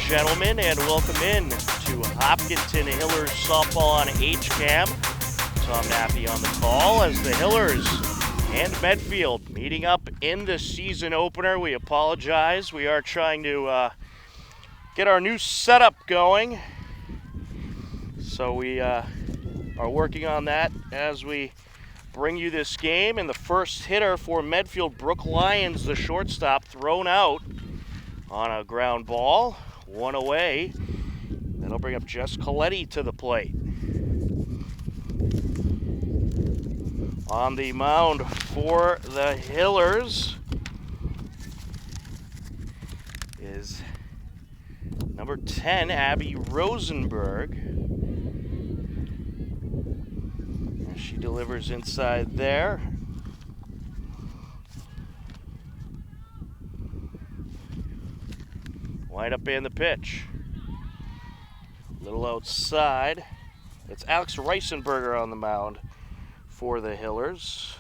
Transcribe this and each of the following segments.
gentlemen, and welcome in to Hopkinton Hillers softball on HCAM. Tom Nappy on the call as the Hillers and Medfield meeting up in the season opener. We apologize. We are trying to get our new setup going. So we are working on that as we bring you this game. And the first hitter for Medfield, Brooke Lyons, the shortstop, thrown out on a ground ball, one away. That'll bring up Jess Coletti to the plate. On the mound for the Hillers is number 10, Abby Rosenberg. And she delivers inside there. Wind up in the pitch. A little outside. It's Alex Reisenberger on the mound for the Hillers.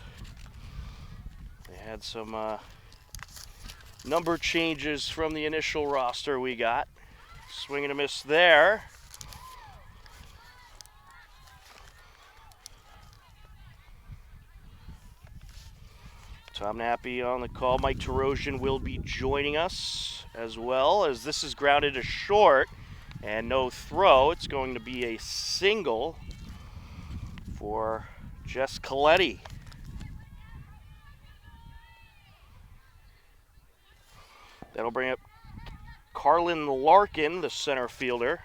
They had some number changes from the initial roster we got. Swing and a miss there. Tom Nappy on the call. Mike Tarosian will be joining us as well, as this is grounded to short and no throw. It's going to be a single for Jess Coletti. That'll bring up Carlin Larkin, the center fielder.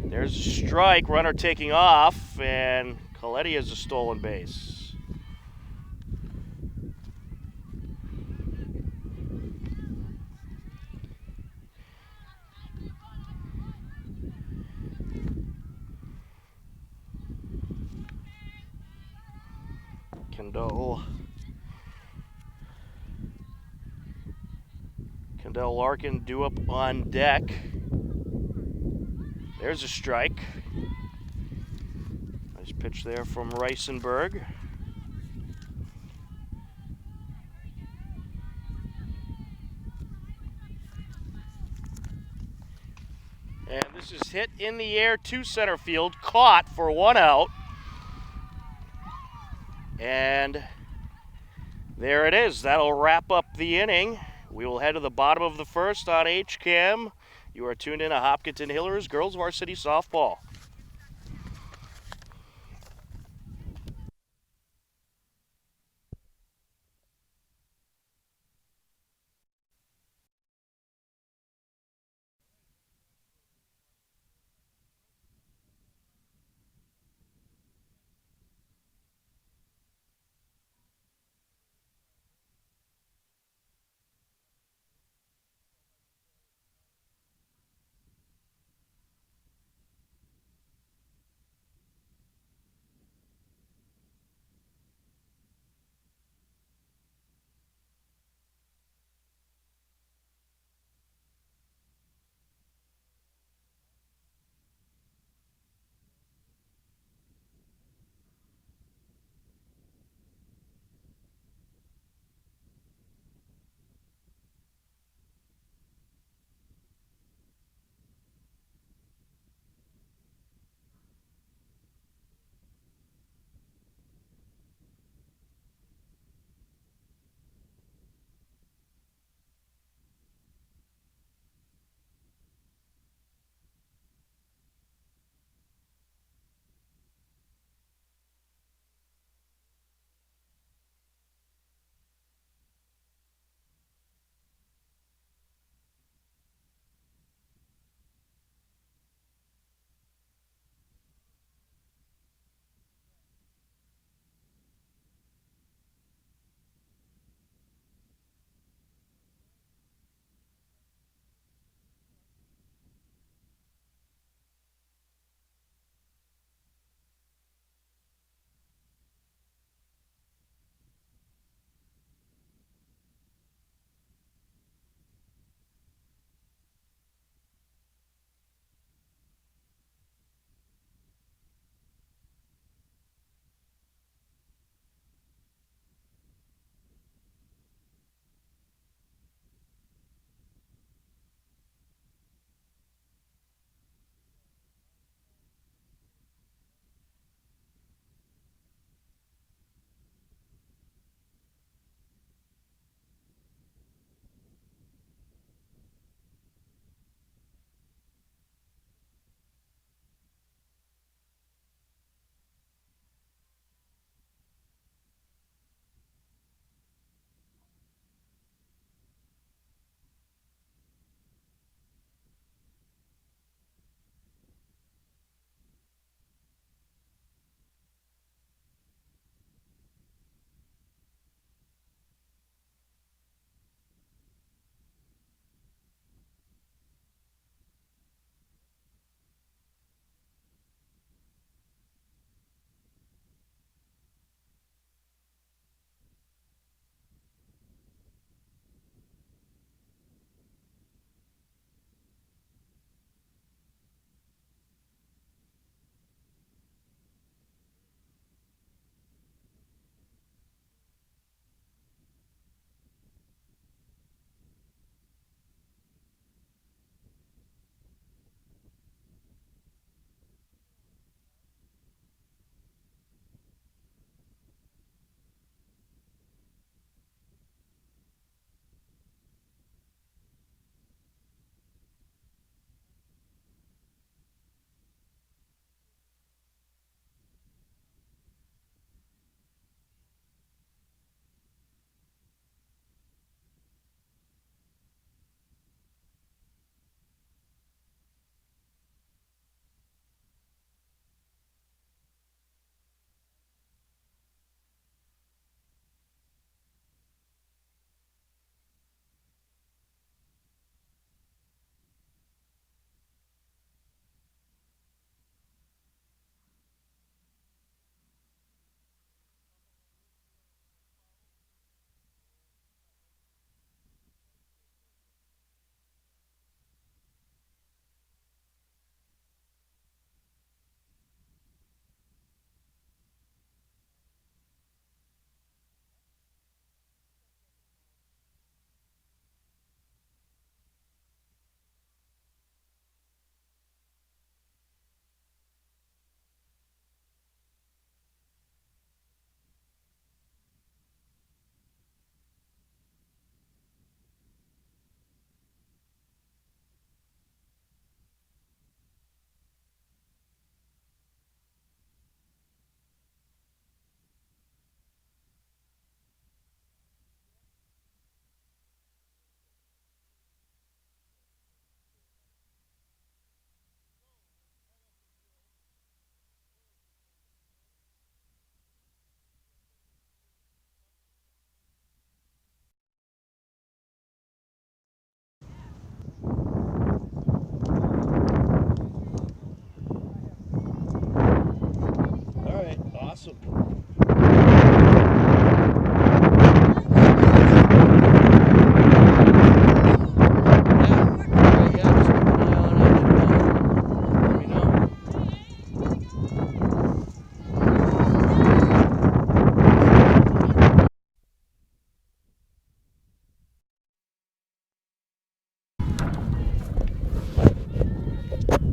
There's a strike, runner taking off, and Coletti has a stolen base. Kendall Larkin due up on deck. There's a strike. Nice pitch there from Reisenberg. And this is hit in the air to center field, caught for one out. And there it is. That'll wrap up the inning. We will head to the bottom of the first on HCAM. You are tuned in to Hopkinton Hillers Girls Varsity Softball.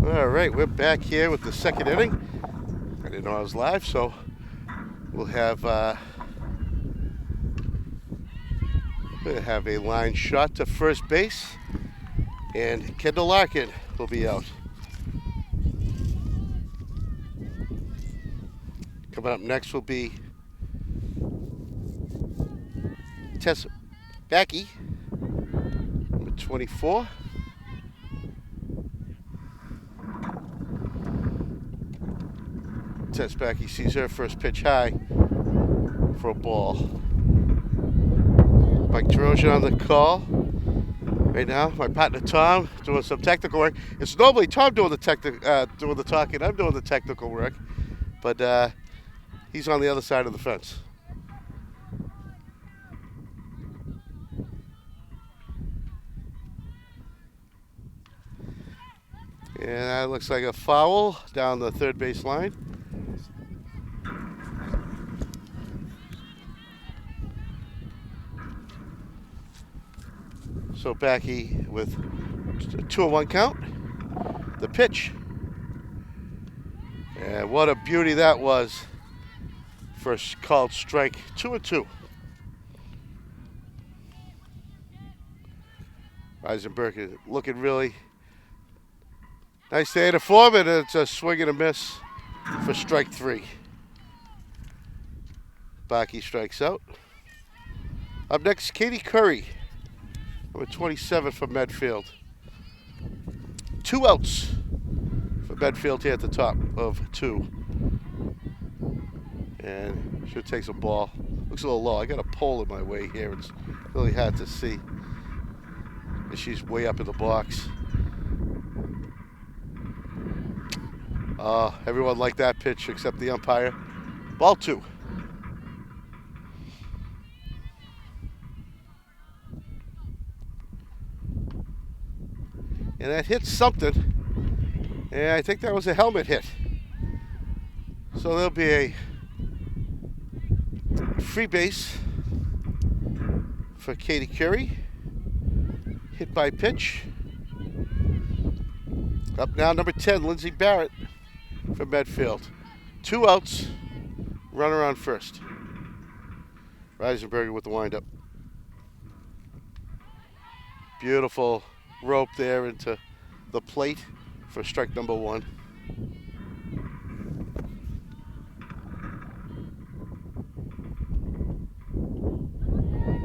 All right, we're back here with the second inning. I didn't know I was live, so we'll have a line shot to first base, and Kendall Larkin will be out. Coming up next will be Tess Backey, number 24. Tess Backey sees her first pitch high for a ball. Mike Trojan on the call right now. My partner Tom doing some technical work. It's normally Tom doing the talking. I'm doing the technical work, but he's on the other side of the fence. And that looks like a foul down the third base line. So Backey with a 2-1 count. The pitch. And what a beauty that was. First called strike, 2-2. Eisenberg is looking really nice day to form it. It's a swing and a miss for strike 3. Backey strikes out. Up next, Katie Curry, number 27 from Medfield. 2 outs for Medfield here at the top of 2. And she takes a ball. Looks a little low. I got a pole in my way here. It's really hard to see. And she's way up in the box. Everyone liked that pitch except the umpire. Ball 2. And that hit something. And I think that was a helmet hit. So there'll be a free base for Katie Curry. Hit by pitch. Up now, number 10, Lindsay Barrett from Medfield. 2 outs, runner on first. Reisenberger with the windup. Beautiful rope there into the plate for strike number 1.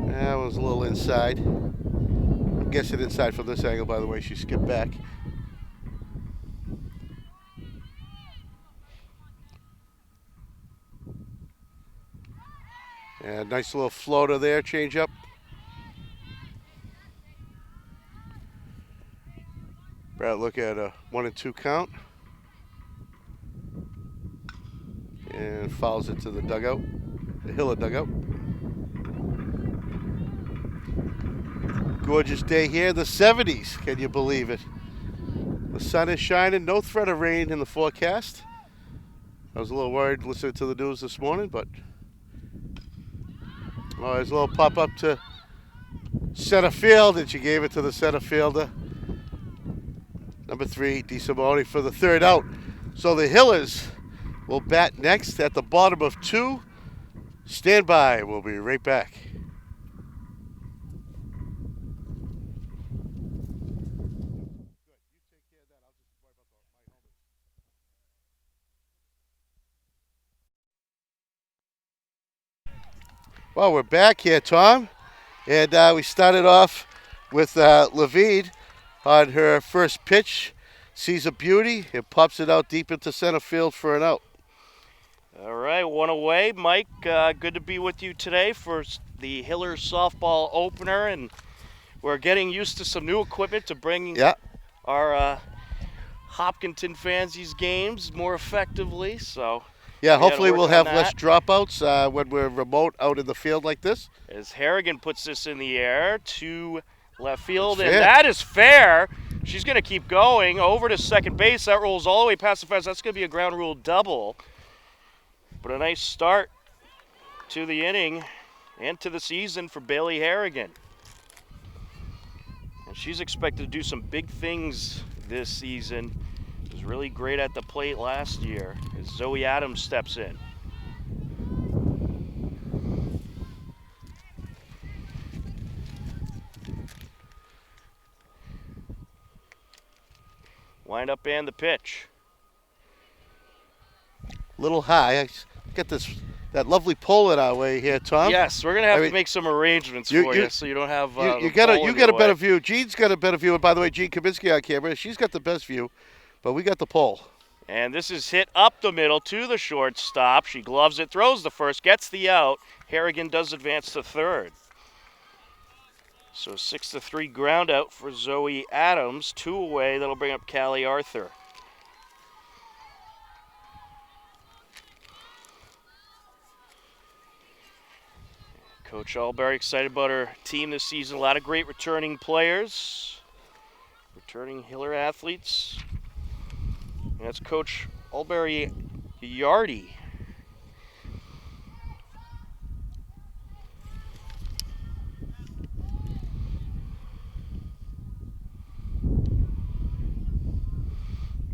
That was a little inside. I'm guessing inside from this angle, by the way. She skipped back. And nice little floater there, change up. Brad, look at a 1-2 count. And fouls it to the dugout, the Hiller dugout. Gorgeous day here in the 70s. Can you believe it? The sun is shining. No threat of rain in the forecast. I was a little worried listening to the news this morning, but there's a little pop up to center field, and she gave it to the center fielder. Number 3, DeSimone for the 3rd out. So the Hillers will bat next at the bottom of 2. Stand by. We'll be right back. Well, we're back here, Tom, and we started off with Levine on her first pitch. Sees a beauty and pops it out deep into center field for an out. All right, 1 away. Mike, good to be with you today for the Hiller softball opener, and we're getting used to some new equipment to bring our Hopkinton fans these games more effectively. So yeah, hopefully we'll have less dropouts when we're remote out in the field like this. As Harrigan puts this in the air to left field, and that is fair. She's going to keep going over to second base. That rolls all the way past the fence. That's going to be a ground rule double. But a nice start to the inning and to the season for Bailey Harrigan. And she's expected to do some big things this season. Was really great at the plate last year as Zoe Adams steps in. Wind up and the pitch. Little high. I get that lovely pole in our way here, Tom. Yes, we're gonna have to make some arrangements for you so you don't have. You get a better view. Jean's got a better view, and by the way, Jean Kaminsky on camera. She's got the best view, but we got the pole. And this is hit up the middle to the shortstop. She gloves it, throws the first, gets the out. Harrigan does advance to third. So 6-3 ground out for Zoe Adams. 2 away. That'll bring up Callie Arthur. Coach Albury excited about her team this season. A lot of great returning players, returning Hiller athletes. And that's Coach Albury Yardy.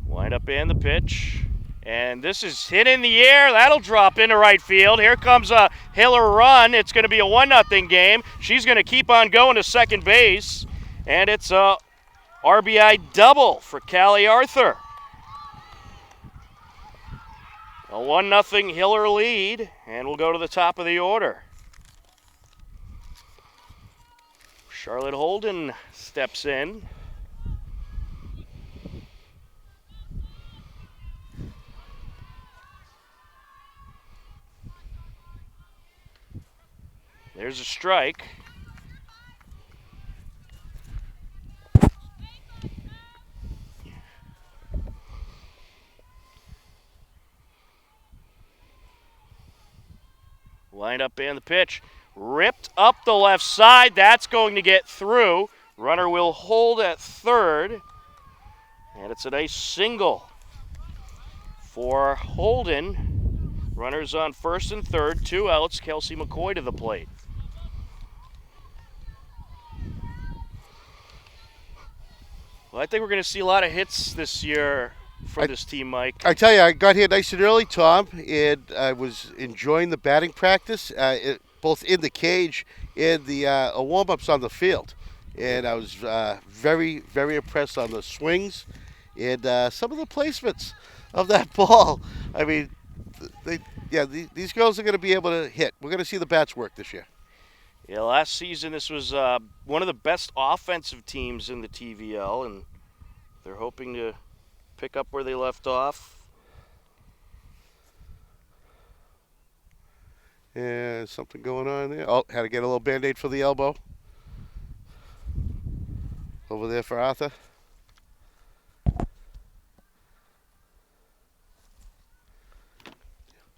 Wind up and the pitch. And this is hit in the air. That'll drop into right field. Here comes a Hiller run. It's going to be a 1-0 game. She's going to keep on going to second base. And it's a RBI double for Callie Arthur. A 1-0 Hiller lead. And we'll go to the top of the order. Charlotte Holden steps in. There's a strike. Lined up and the pitch. Ripped up the left side. That's going to get through. Runner will hold at third. And it's a nice single for Holden. Runners on first and third. 2 outs. Kelsey McCoy to the plate. Well, I think we're going to see a lot of hits this year from this team, Mike. I tell you, I got here nice and early, Tom, and I was enjoying the batting practice, both in the cage and the warm-ups on the field. And I was very, very impressed on the swings and some of the placements of that ball. I mean, these girls are going to be able to hit. We're going to see the bats work this year. Yeah, last season this was one of the best offensive teams in the TVL, and they're hoping to pick up where they left off. Yeah, something going on there. Oh, had to get a little Band-Aid for the elbow. Over there for Arthur.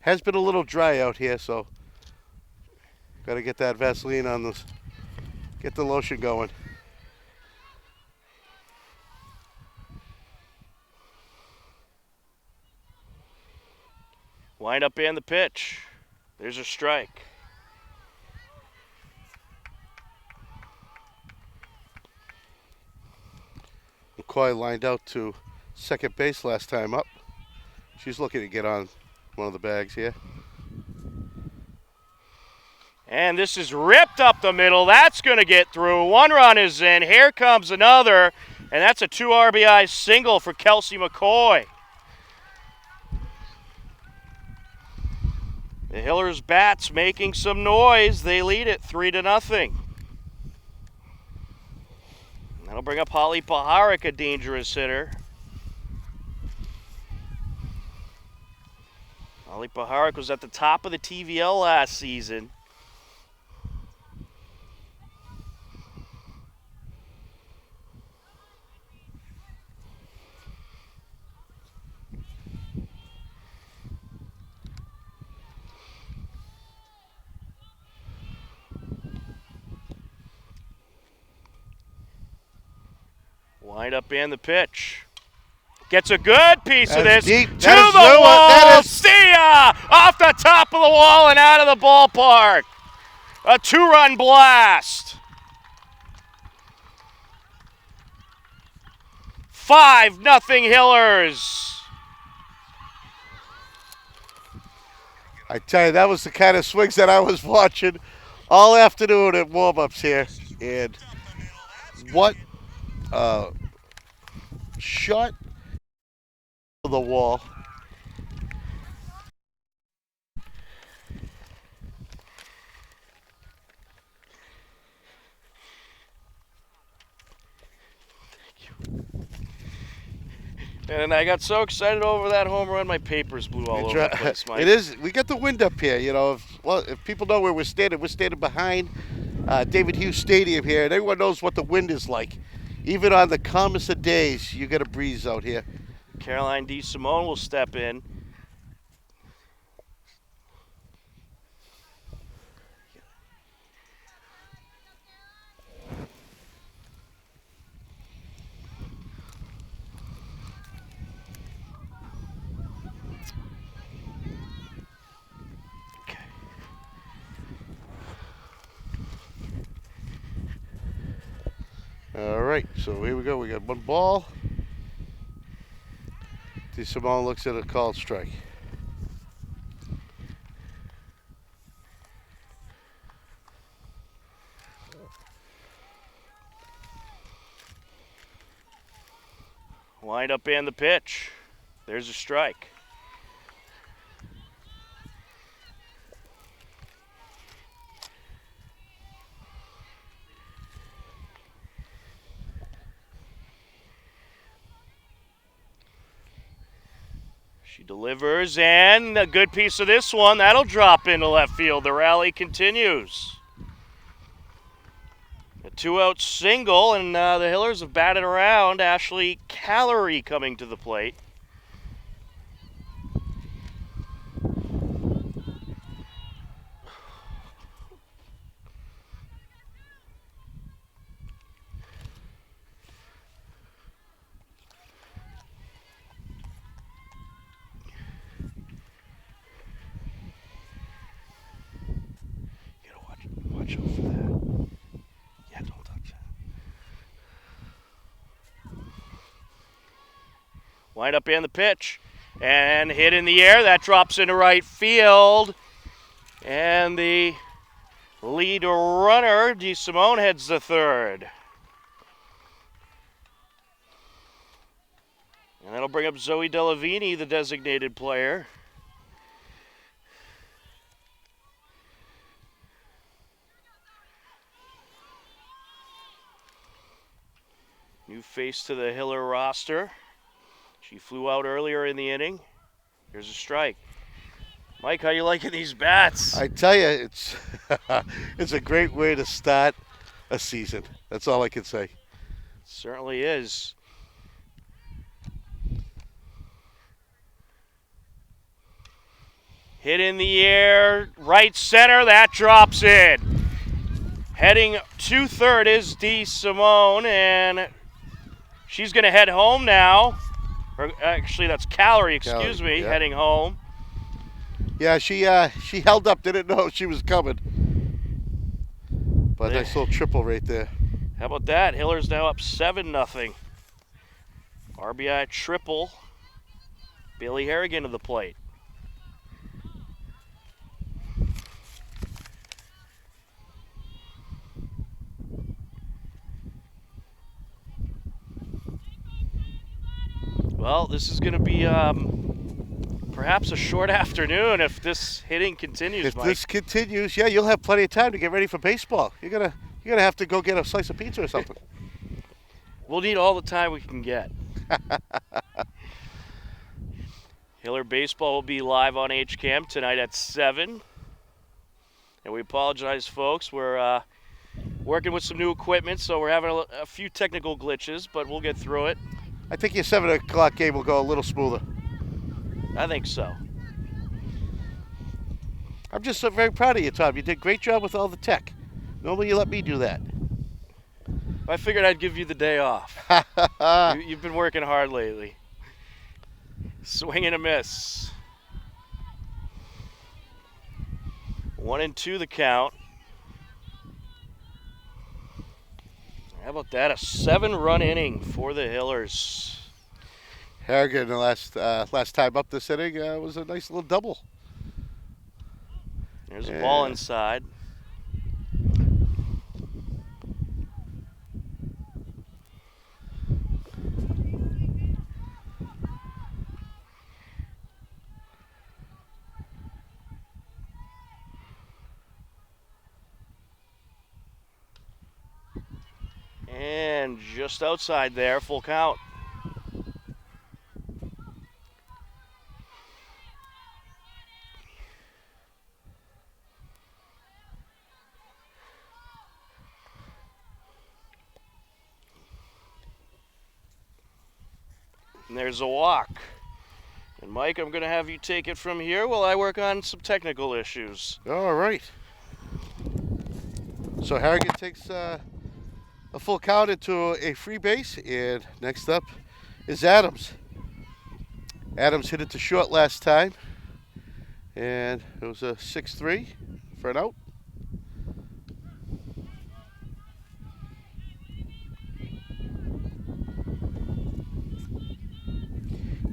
Has been a little dry out here, so got to get that Vaseline on this. Get the lotion going. Wind up and the pitch. There's a strike. McCoy lined out to second base last time up. She's looking to get on one of the bags here. And this is ripped up the middle. That's going to get through. 1 run is in. Here comes another. And that's a 2 RBI single for Kelsey McCoy. The Hillers bats making some noise. They lead it 3-0. That'll bring up Holly Paharik, a dangerous hitter. Holly Paharik was at the top of the TVL last season. Wind up and the pitch. Gets a good piece of this. Deep. To the wall. See ya! Off the top of the wall and out of the ballpark. A 2-run blast. 5-0 Hillers. I tell you, that was the kind of swings that I was watching all afternoon at warm-ups here. And what shot to the wall. And I got so excited over that home run, my papers blew all over the place, Mike. It is. We got the wind up here. You know, if people know where we're standing behind David Hughes Stadium here, and everyone knows what the wind is like. Even on the calmest of days, you get a breeze out here. Caroline DeSimone will step in. All right, so here we go. We got one ball. DeSimone looks at a called strike. Wind up and the pitch. There's a strike. She delivers, and a good piece of this one. That'll drop into left field. The rally continues. A 2-out single, and the Hillers have batted around. Ashley Callery coming to the plate. Watch out for that. Yeah, don't touch that. Wind up in the pitch. And hit in the air. That drops into right field. And the lead runner, DeSimone, heads to third. And that'll bring up Zoe Delavini, the designated player. New face to the Hiller roster. She flew out earlier in the inning. Here's a strike. Mike, how you liking these bats? I tell you, it's it's a great way to start a season. That's all I can say. Certainly is. Hit in the air, right center, that drops in. Heading to third is DeSimone, and she's going to head home now. Or actually, that's Callery, excuse me, yeah. Heading home. Yeah, she held up, didn't know she was coming. But nice little triple right there. How about that? Hiller's now up 7-0. RBI triple. Bailey Harrigan to the plate. Well, this is going to be perhaps a short afternoon if this hitting continues, If Mike. this continues, yeah, you'll have plenty of time to get ready for baseball. You're gonna have to go get a slice of pizza or something. We'll need all the time we can get. Hiller baseball will be live on HCAM tonight at 7. And we apologize, folks. We're working with some new equipment, so we're having a few technical glitches, but we'll get through it. I think your 7 o'clock game will go a little smoother. I think so. I'm just so very proud of you, Tom. You did a great job with all the tech. Normally you let me do that. I figured I'd give you the day off. You've been working hard lately. Swing and a miss. 1-2 the count. How about that? A 7-run inning for the Hillers. Harrigan, the last time up this inning, was a nice little double. There's a ball inside. And just outside there, full count. And there's a walk. And Mike, I'm going to have you take it from here while I work on some technical issues. All right. So Harrigan takes a full count into a free base, and next up is Adams. Adams hit it to short last time, and it was a 6-3 for an out.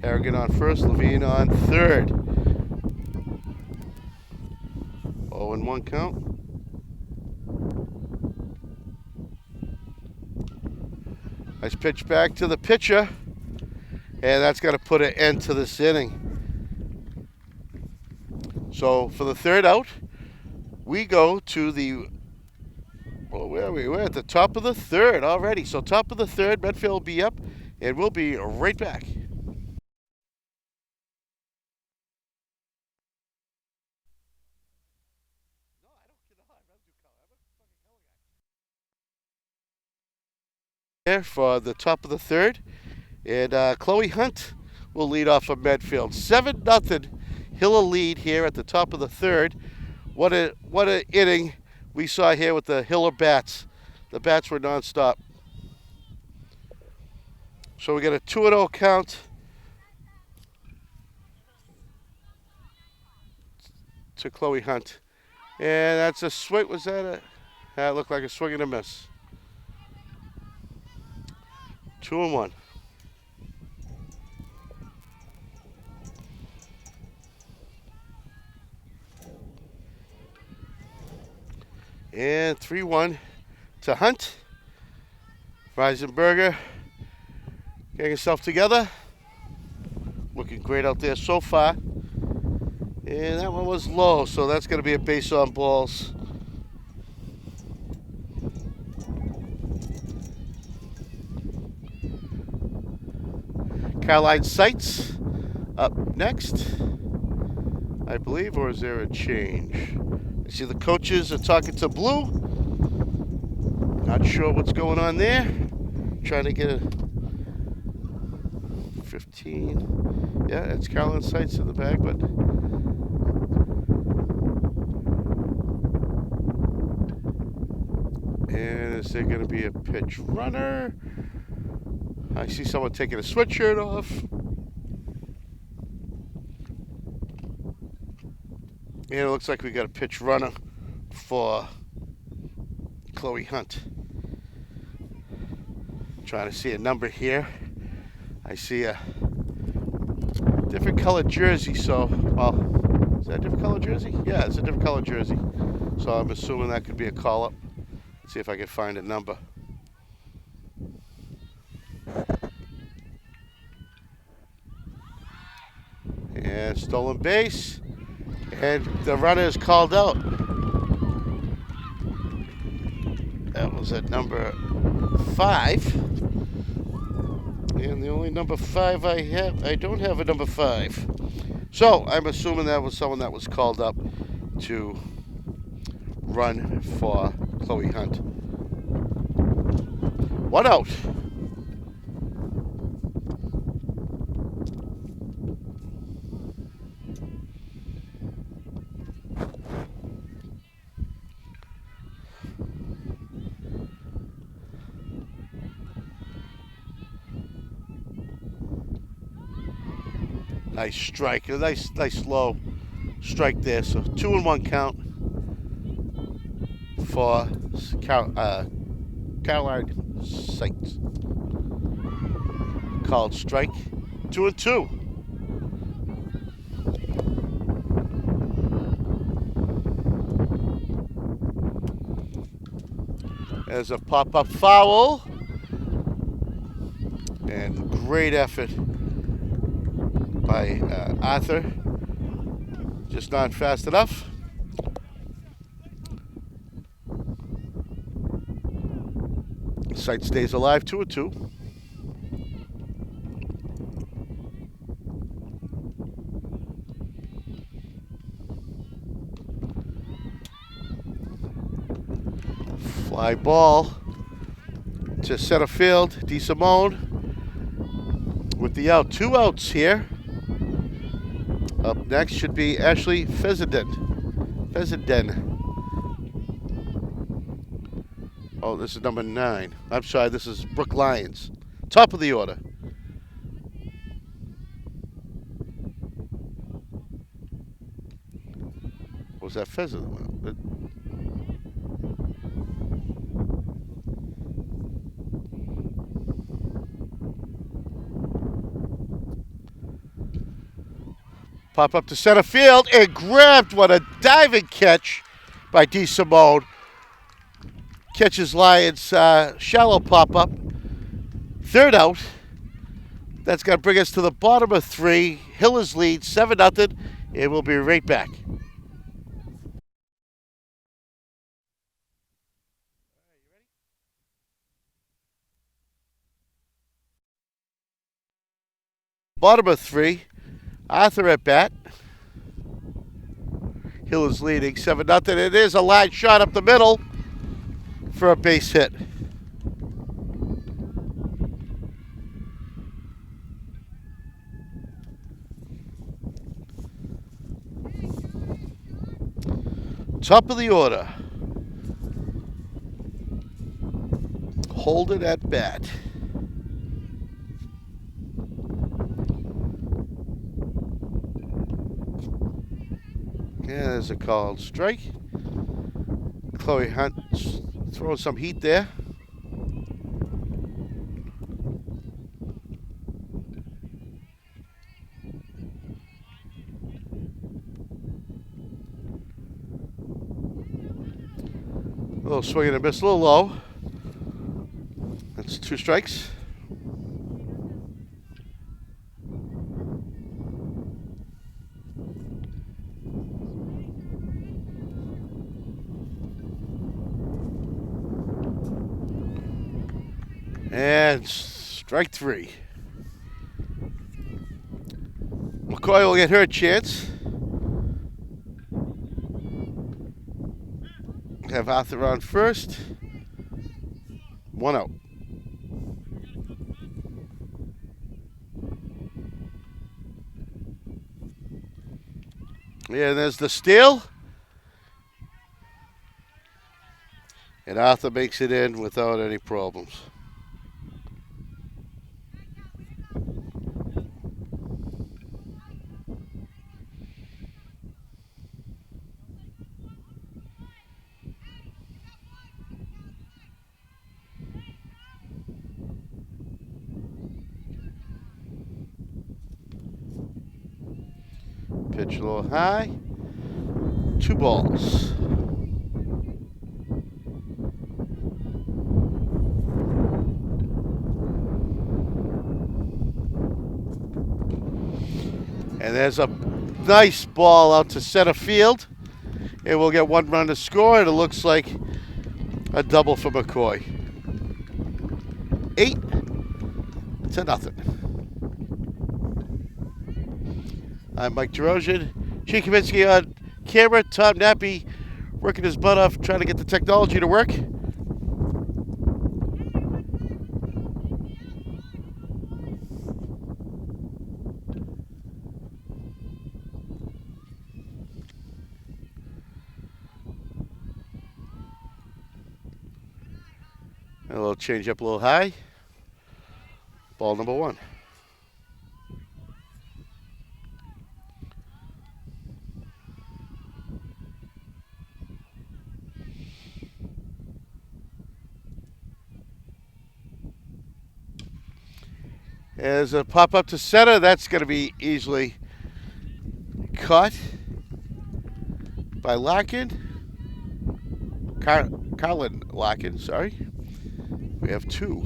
Harrigan on first, Levine on third. 0-1 count. Nice pitch back to the pitcher, and that's got to put an end to this inning. So for the third out, we go to the, well, where are we? We're at the top of the third already. So top of the third, Medfield will be up, and we'll be right back. There for the top of the third, and Chloe Hunt will lead off for Medfield. 7-0 Hiller lead here at the top of the third. What an inning we saw here with the Hiller bats. The bats were nonstop. So we got a 2-0 count to Chloe Hunt, and that's a swing. Was that a? That looked like a swing and a miss. 2-1. And 3-1 to Hunt. Reisenberger getting himself together. Looking great out there so far. And that one was low, so that's going to be a base on balls. Caroline Seitz up next, I believe, or is there a change? I see the coaches are talking to Blue. Not sure what's going on there. Trying to get a 15. Yeah, it's Caroline Seitz in the bag, but and is there going to be a pitch runner? I see someone taking a sweatshirt off. And it looks like we got a pitch runner for Chloe Hunt. Trying to see a number here. I see a different colored jersey, so, well, is that a different colored jersey? Yeah, it's a different colored jersey. So I'm assuming that could be a call-up. Let's see if I can find a number. And stolen base, and the runner is called out. That was at number 5, and the only number 5 I don't have a number 5. So I'm assuming that was someone that was called up to run for Chloe Hunt. 1 out. Nice strike, a nice low strike there. So 2-1 count for Caroline Seitz. Called strike. 2-2. There's a pop-up foul. And great effort by Arthur. Just not fast enough. Sight stays alive, 2-2. Fly ball to center field. DeSimone with the out. 2 outs here. Up next should be Ashley Fessenden. Oh, this is number 9. I'm sorry, this is Brooke Lyons. Top of the order. Was that Fessenden? Pop up to center field and grabbed. What a diving catch by DeSimone. Catches Lyons' shallow pop-up. 3rd out. That's going to bring us to the bottom of 3. Hillers lead 7-0, and we'll be right back. Bottom of 3. Arthur at bat. Hillers leading 7-0. It is a line shot up the middle for a base hit. Top of the order. Holden at bat. Yeah, there's a called strike. Chloe Hunt throwing some heat there. A little swing and a miss, a little low. That's 2 strikes. And strike 3. McCoy will get her chance. Have Arthur on first. 1 out. Yeah, there's the steal. And Arthur makes it in without any problems. Pitch a little high. 2 balls. And there's a nice ball out to center field. And we'll get 1 run to score, and it looks like a double for McCoy. 8-0. I'm Mike DeRosian. Chief Kaminsky on camera. Tom Nappy working his butt off trying to get the technology to work. A little change up a little high. Ball number 1. As a pop up to center, that's going to be easily caught by Larkin. Colin Larkin, sorry. We have two.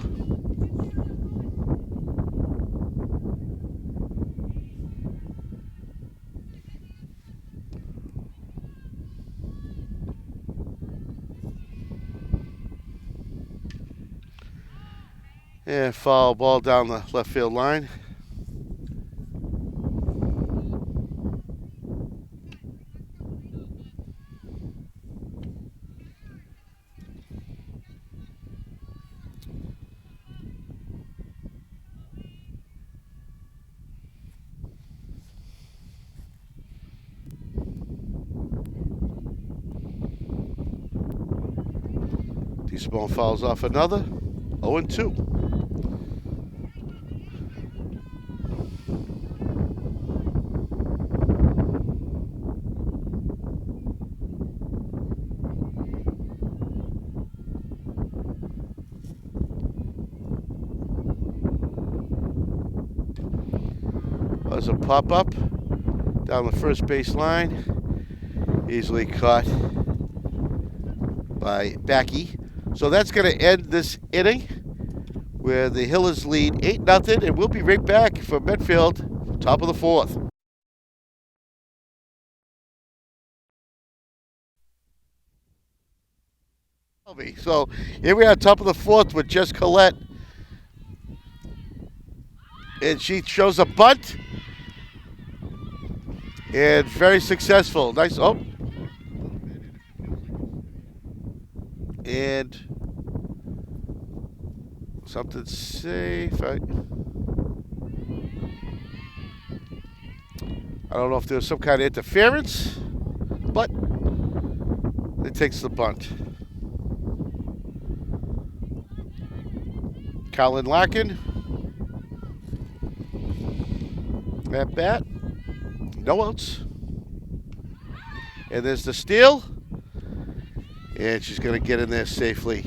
And foul ball down the left field line. Desmond fouls off another. 0-2. There's a pop up down the first base line. Easily caught by Backy. So that's going to end this inning where the Hillers lead 8-0, and we'll be right back for Medfield, top of the fourth. So here we are, top of the fourth with Jess Collette. And she shows a bunt. And very successful. Nice. Oh. And something safe. I don't know if there's some kind of interference, but it takes the bunt. Colin Larkin at bat. No outs. And there's the steal. And she's going to get in there safely.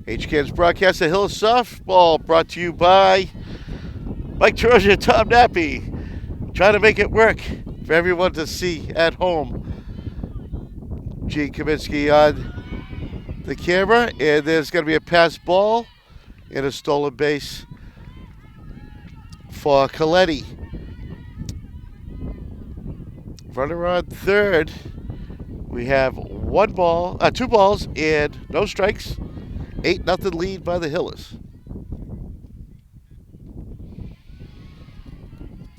HCAM's broadcast of Hill Softball brought to you by Mike Troja and Tom Nappy. Trying to make it work for everyone to see at home. Gene Kaminsky on the camera. And there's going to be a pass ball and a stolen base for Coletti. Runner on third. We have two balls and no strikes. 8-0 lead by the Hillers.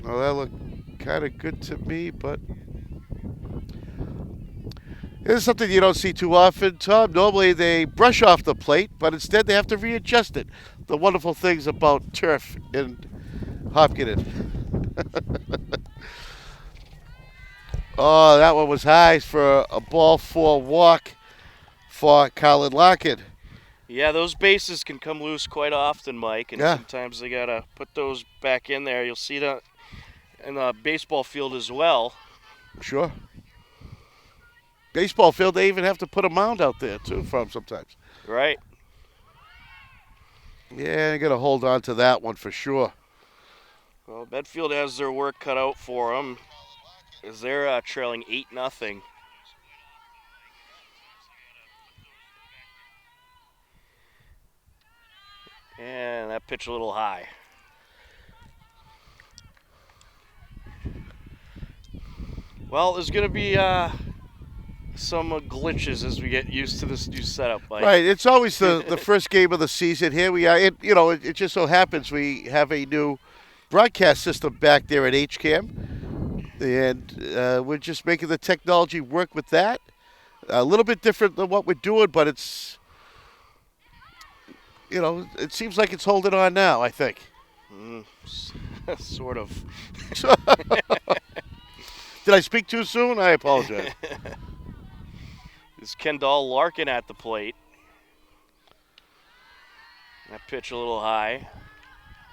Well, that looked kind of good to me, but it's something you don't see too often, Tom. Normally they brush off the plate, but instead they have to readjust it. The wonderful things about turf in Hopkinton. Oh, that one was high for a ball four walk for Colin Larkin. Yeah, those bases can come loose quite often, Mike, and sometimes they got to put those back in there. You'll see that in the baseball field as well. Sure. Baseball field, they even have to put a mound out there, too, for them sometimes. Right. Yeah, you got to hold on to that one for sure. Well, Medfield has their work cut out for them as they're trailing 8-0. And that pitch a little high. Well, there's going to be some glitches as we get used to this new setup, Mike. Right, it's always the first game of the season. Here we are. It just so happens we have a new broadcast system back there at HCAM, and we're just making the technology work with that. A little bit different than what we're doing, but it's, it seems like it's holding on now, I think. Sort of. Did I speak too soon? I apologize. It's Kendall Larkin at the plate. That pitch a little high.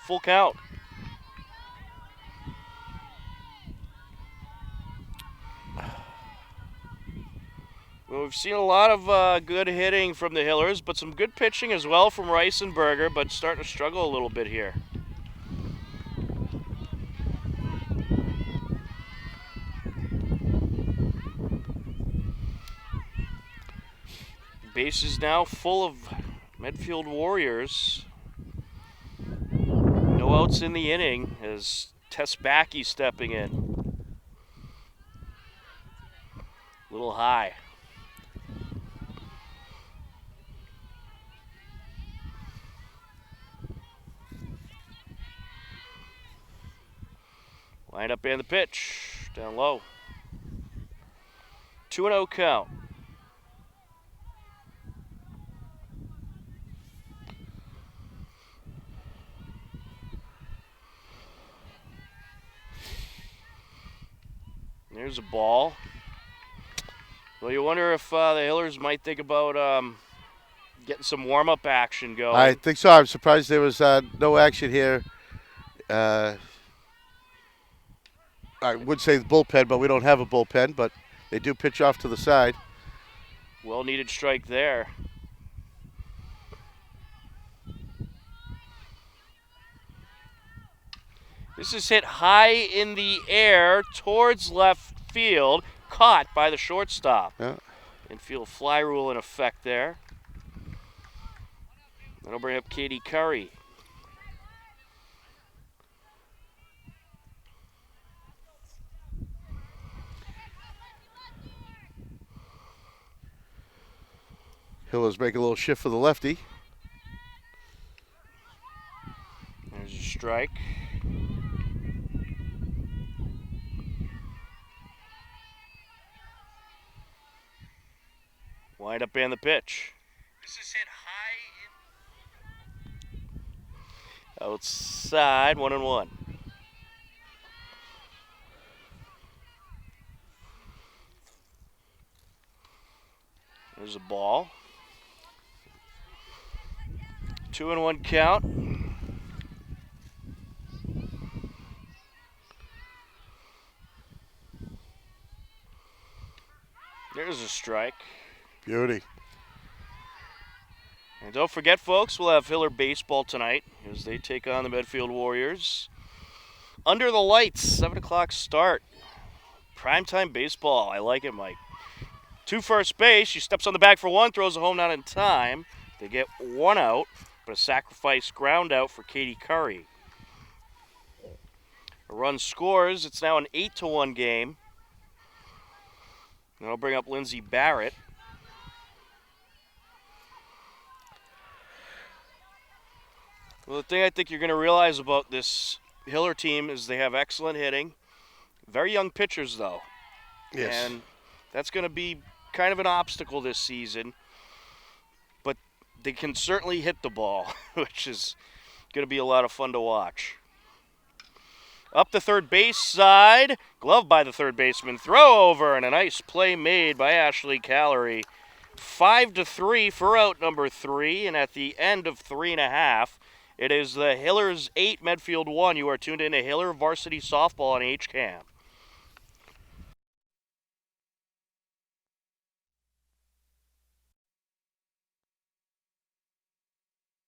Full count. Well, we've seen a lot of good hitting from the Hillers, but some good pitching as well from Rice and Berger, but starting to struggle a little bit here. Base is now full of Medfield Warriors. No outs in the inning as Tesbacki stepping in. A little high. Line up and the pitch. Down low. 2-0 count. There's a ball. Well, you wonder if the Hillers might think about getting some warm-up action going. I think so. I'm surprised there was no action here. I would say the bullpen, but we don't have a bullpen, but they do pitch off to the side. Well-needed strike there. This is hit high in the air towards left field, caught by the shortstop. Yeah. Infield fly rule in effect there. That'll bring up Katie Curry. Hillers make a little shift for the lefty. There's a strike. Wind up and the pitch. This is hit high in outside, 1-1. There's a ball. 2-1 count. There's a strike. Beauty. And don't forget, folks, we'll have Hiller baseball tonight as they take on the Medfield Warriors. Under the lights, 7 o'clock start. Primetime baseball. I like it, Mike. To first base. She steps on the bag for one, throws a home not in time. They get one out, but a sacrifice ground out for Katie Curry. A run scores. It's now an 8-1 game. And I'll bring up Lindsay Barrett. Well, the thing I think you're going to realize about this Hiller team is they have excellent hitting. Very young pitchers, though. Yes. And that's going to be kind of an obstacle this season. But they can certainly hit the ball, which is going to be a lot of fun to watch. Up the third base side. Glove by the third baseman. Throw over, and a nice play made by Ashley Callery. 5-3 for out number 3, and at the end of 3.5, it is the Hillers 8, Medfield 1. You are tuned in to Hiller Varsity Softball on HCAM.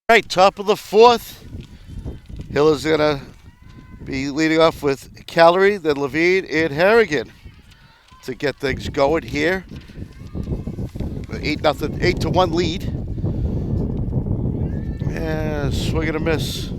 All right, top of the fourth. Hiller's going to be leading off with Callery, then Levine, and Harrigan to get things going here. 8-1 lead. Yeah, swing and a miss.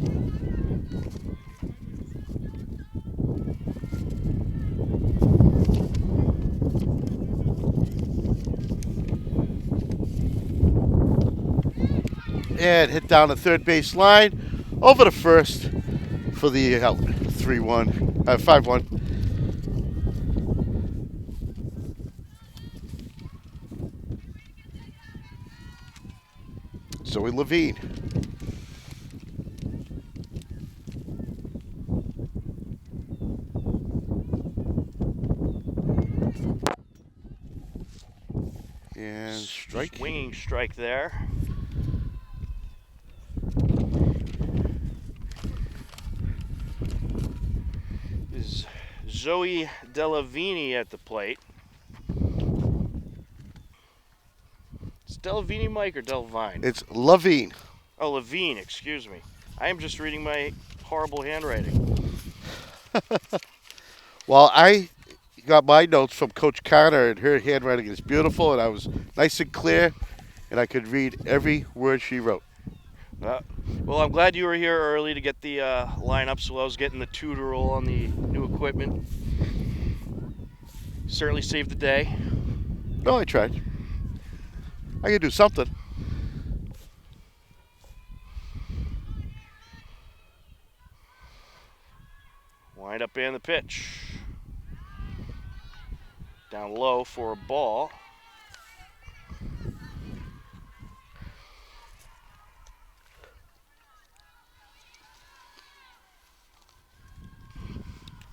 And hit down the third base line, over to first for the out. 5-1. Zoe Levine. And strike. Swinging strike there. Is Zoe Delavini at the plate. It's Delavine, Mike, or Delvine? It's Levine. Oh, Levine, excuse me. I am just reading my horrible handwriting. Well, I got my notes from Coach Carter, and her handwriting is beautiful, and I was nice and clear, and I could read every word she wrote. Well, I'm glad you were here early to get the lineup, so I was getting the tutorial on the new equipment. Certainly saved the day. No, I tried. I could do something. Wind up and the pitch. Down low for a ball.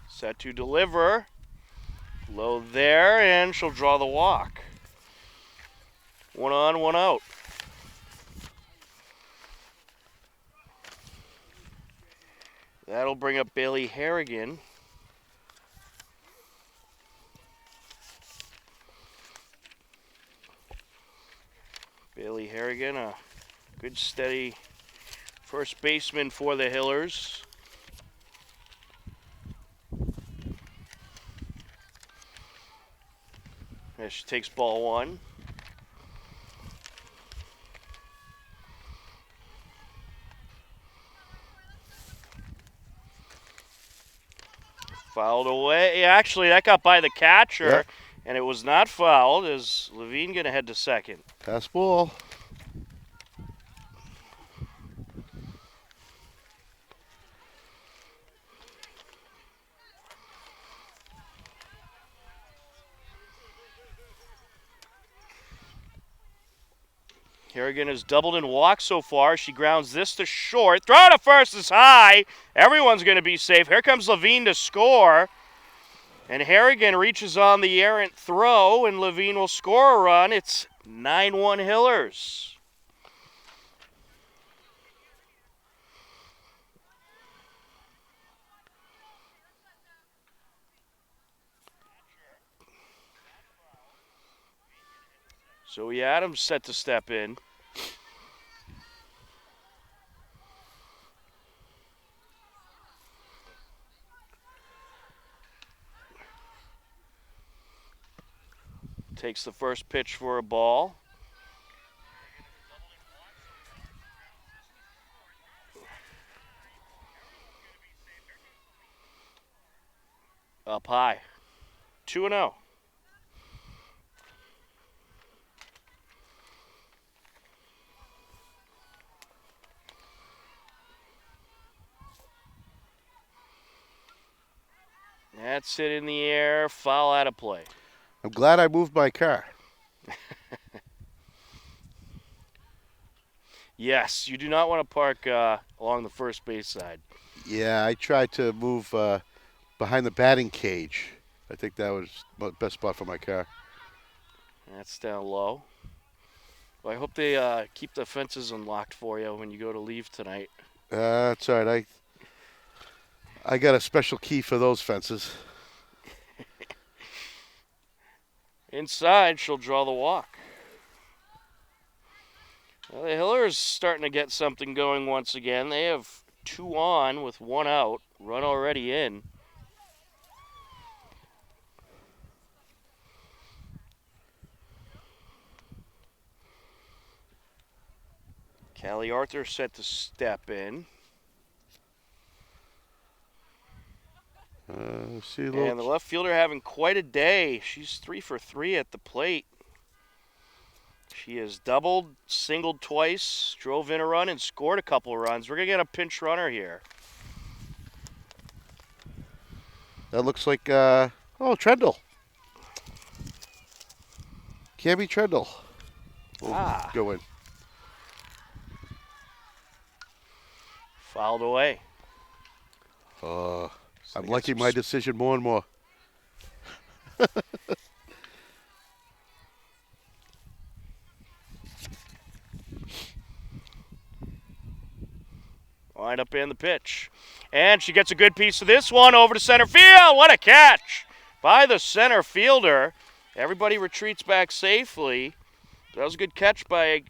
Set to deliver. Low there, and she'll draw the walk. 1 on, 1 out. That'll bring up Bailey Harrigan. Bailey Harrigan, a good steady first baseman for the Hillers. As she takes ball 1. Fouled away. Actually, that got by the catcher, Yep. and it was not fouled as Levine going to head to second. Pass ball. Harrigan has doubled in walks so far. She grounds this to short. Throw to first is high. Everyone's going to be safe. Here comes Levine to score. And Harrigan reaches on the errant throw, and Levine will score a run. It's 9-1 Hillers. Zoe Adams set to step in. Takes the first pitch for a ball. Up high. 2-0. That's it in the air. Foul out of play. I'm glad I moved my car. Yes, you do not want to park along the first base side. Yeah, I tried to move behind the batting cage. I think that was the best spot for my car. That's down low. Well, I hope they keep the fences unlocked for you when you go to leave tonight. That's all right. I got a special key for those fences. Inside, she'll draw the walk. Well, the Hillers starting to get something going once again. They have 2 on with 1 out. Run already in. Callie Arthur set to step in. And the left fielder having quite a day. She's 3 for 3 at the plate. She has doubled, singled twice, drove in a run, and scored a couple of runs. We're going to get a pinch runner here. That looks like, Trendle. Cammy Trendle. Go in. Fouled away. I'm liking my decision more and more. Wind up in the pitch. And she gets a good piece of this one over to center field. What a catch by the center fielder. Everybody retreats back safely. That was a good catch by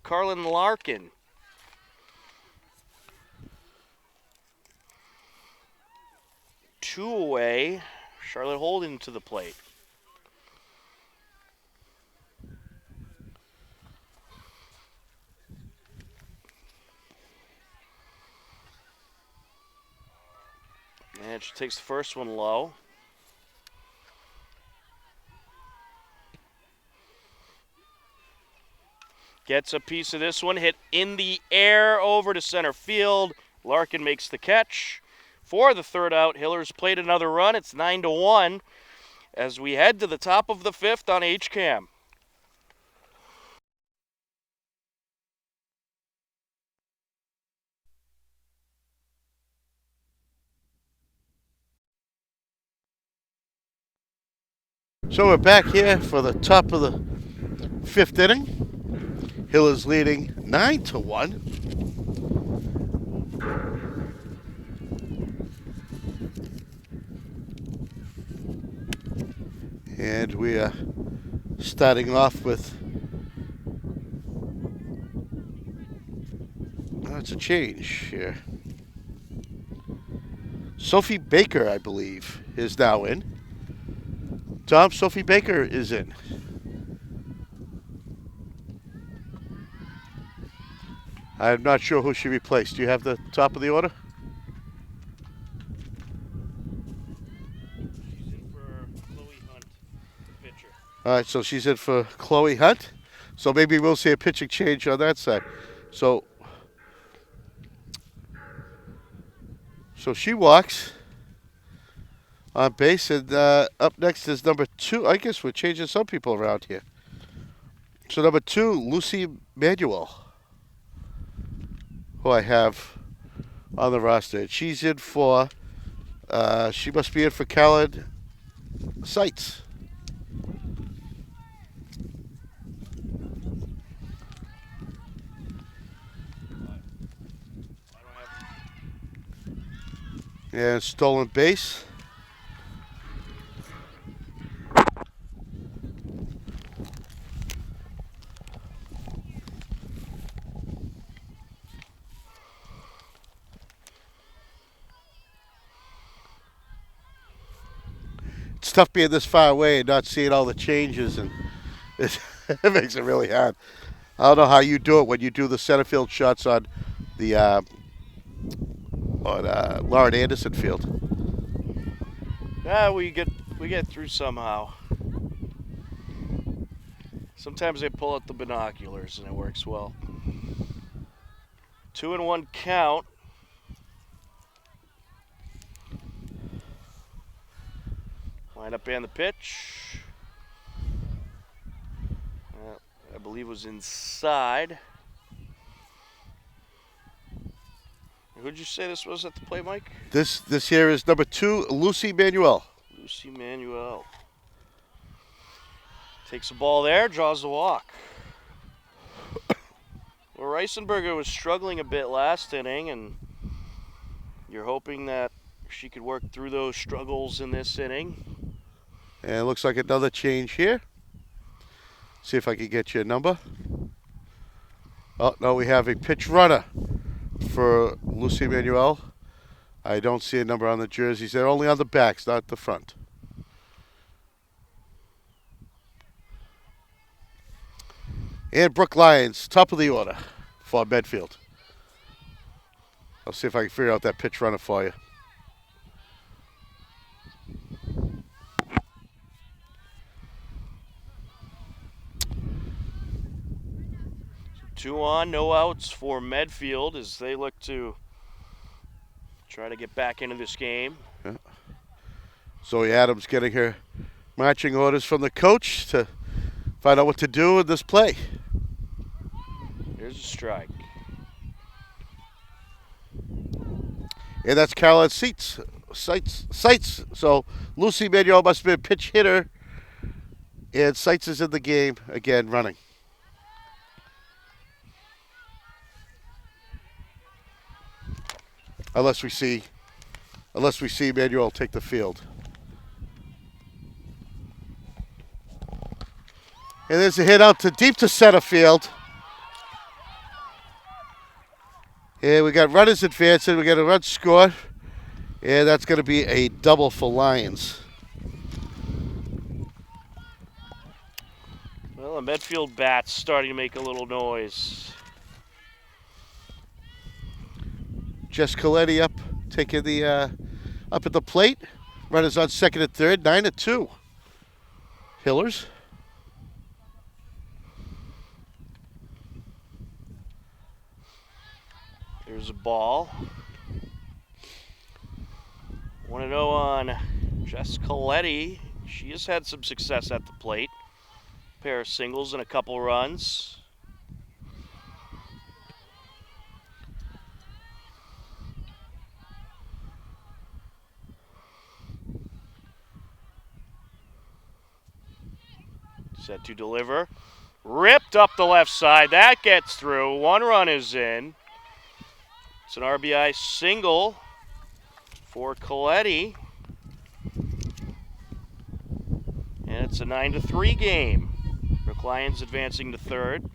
Carlin Larkin. Two away. Charlotte Holden to the plate. And she takes the first one low. Gets a piece of this one, hit in the air over to center field. Larkin makes the catch. For the third out, Hillers played another run. It's 9-1 as we head to the top of the fifth on HCAM. So we're back here for the top of the fifth inning. Hill is leading 9-1. And we are starting off with, it's a change here. Sophie Baker, I believe, is now in. Tom, Sophie Baker is in. I'm not sure who she replaced. Do you have the top of the order? She's in for Chloe Hunt, pitcher. All right, so she's in for Chloe Hunt. So maybe we'll see a pitching change on that side. So she walks on base, and up next is number 2. I guess we're changing some people around here. So number 2, Lucy Manuel, who I have on the roster. She's in for, she must be in for Khaled Seitz. And stolen base. It's tough being this far away and not seeing all the changes, and it makes it really hard. I don't know how you do it when you do the center field shots on the Lauren Anderson field. We get through somehow. Sometimes they pull out the binoculars and it works well. 2-1 count. Line up and the pitch. I believe was inside. Who'd you say this was at the plate, Mike? This here is number 2, Lucy Manuel. Lucy Manuel. Takes the ball there, draws the walk. Well, Reisenberger was struggling a bit last inning, and you're hoping that she could work through those struggles in this inning. And it looks like another change here. See if I can get you a number. Oh, no, we have a pitch runner for Lucy Manuel. I don't see a number on the jerseys. They're only on the backs, not the front. And Brooke Lyons, top of the order for Medfield. I'll see if I can figure out that pitch runner for you. Two on, no outs for Medfield as they look to try to get back into this game. Yeah. Zoe Adams getting her marching orders from the coach to find out what to do with this play. Here's a strike. And that's Caroline Seitz. So Lucy Manuel must have been a pitch hitter. And Seitz is in the game again running. Unless we see Manuel take the field. And there's a hit out to deep to center field. And we got runners advancing. We got a run scored. And that's going to be a double for Lions. Well, the Medfield bat's starting to make a little noise. Jess Coletti up, taking the up at the plate. Runners on second and third, 9-2. Hillers. There's a ball. 1-0 on Jess Coletti. She has had some success at the plate. Pair of singles and a couple runs. Set to deliver. Ripped up the left side. That gets through. One run is in. It's an RBI single for Coletti. And it's a 9-3 game. Brook Lions advancing to third.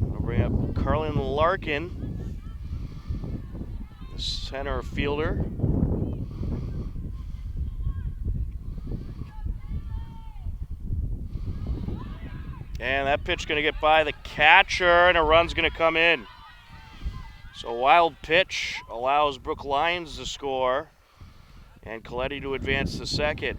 We'll bring up Carlin Larkin, the center fielder. And that pitch going to get by the catcher, and a run's going to come in. So a wild pitch allows Brook Lions to score, and Coletti to advance to second.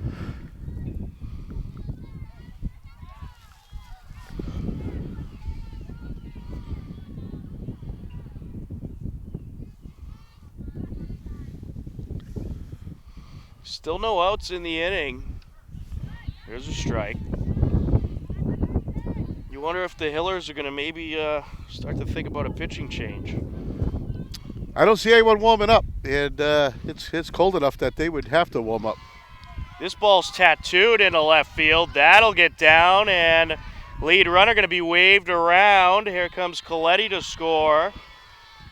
Still no outs in the inning. Here's a strike. You wonder if the Hillers are going to maybe start to think about a pitching change. I don't see anyone warming up, and it's cold enough that they would have to warm up. This ball's tattooed into left field. That'll get down, and lead runner going to be waved around. Here comes Coletti to score,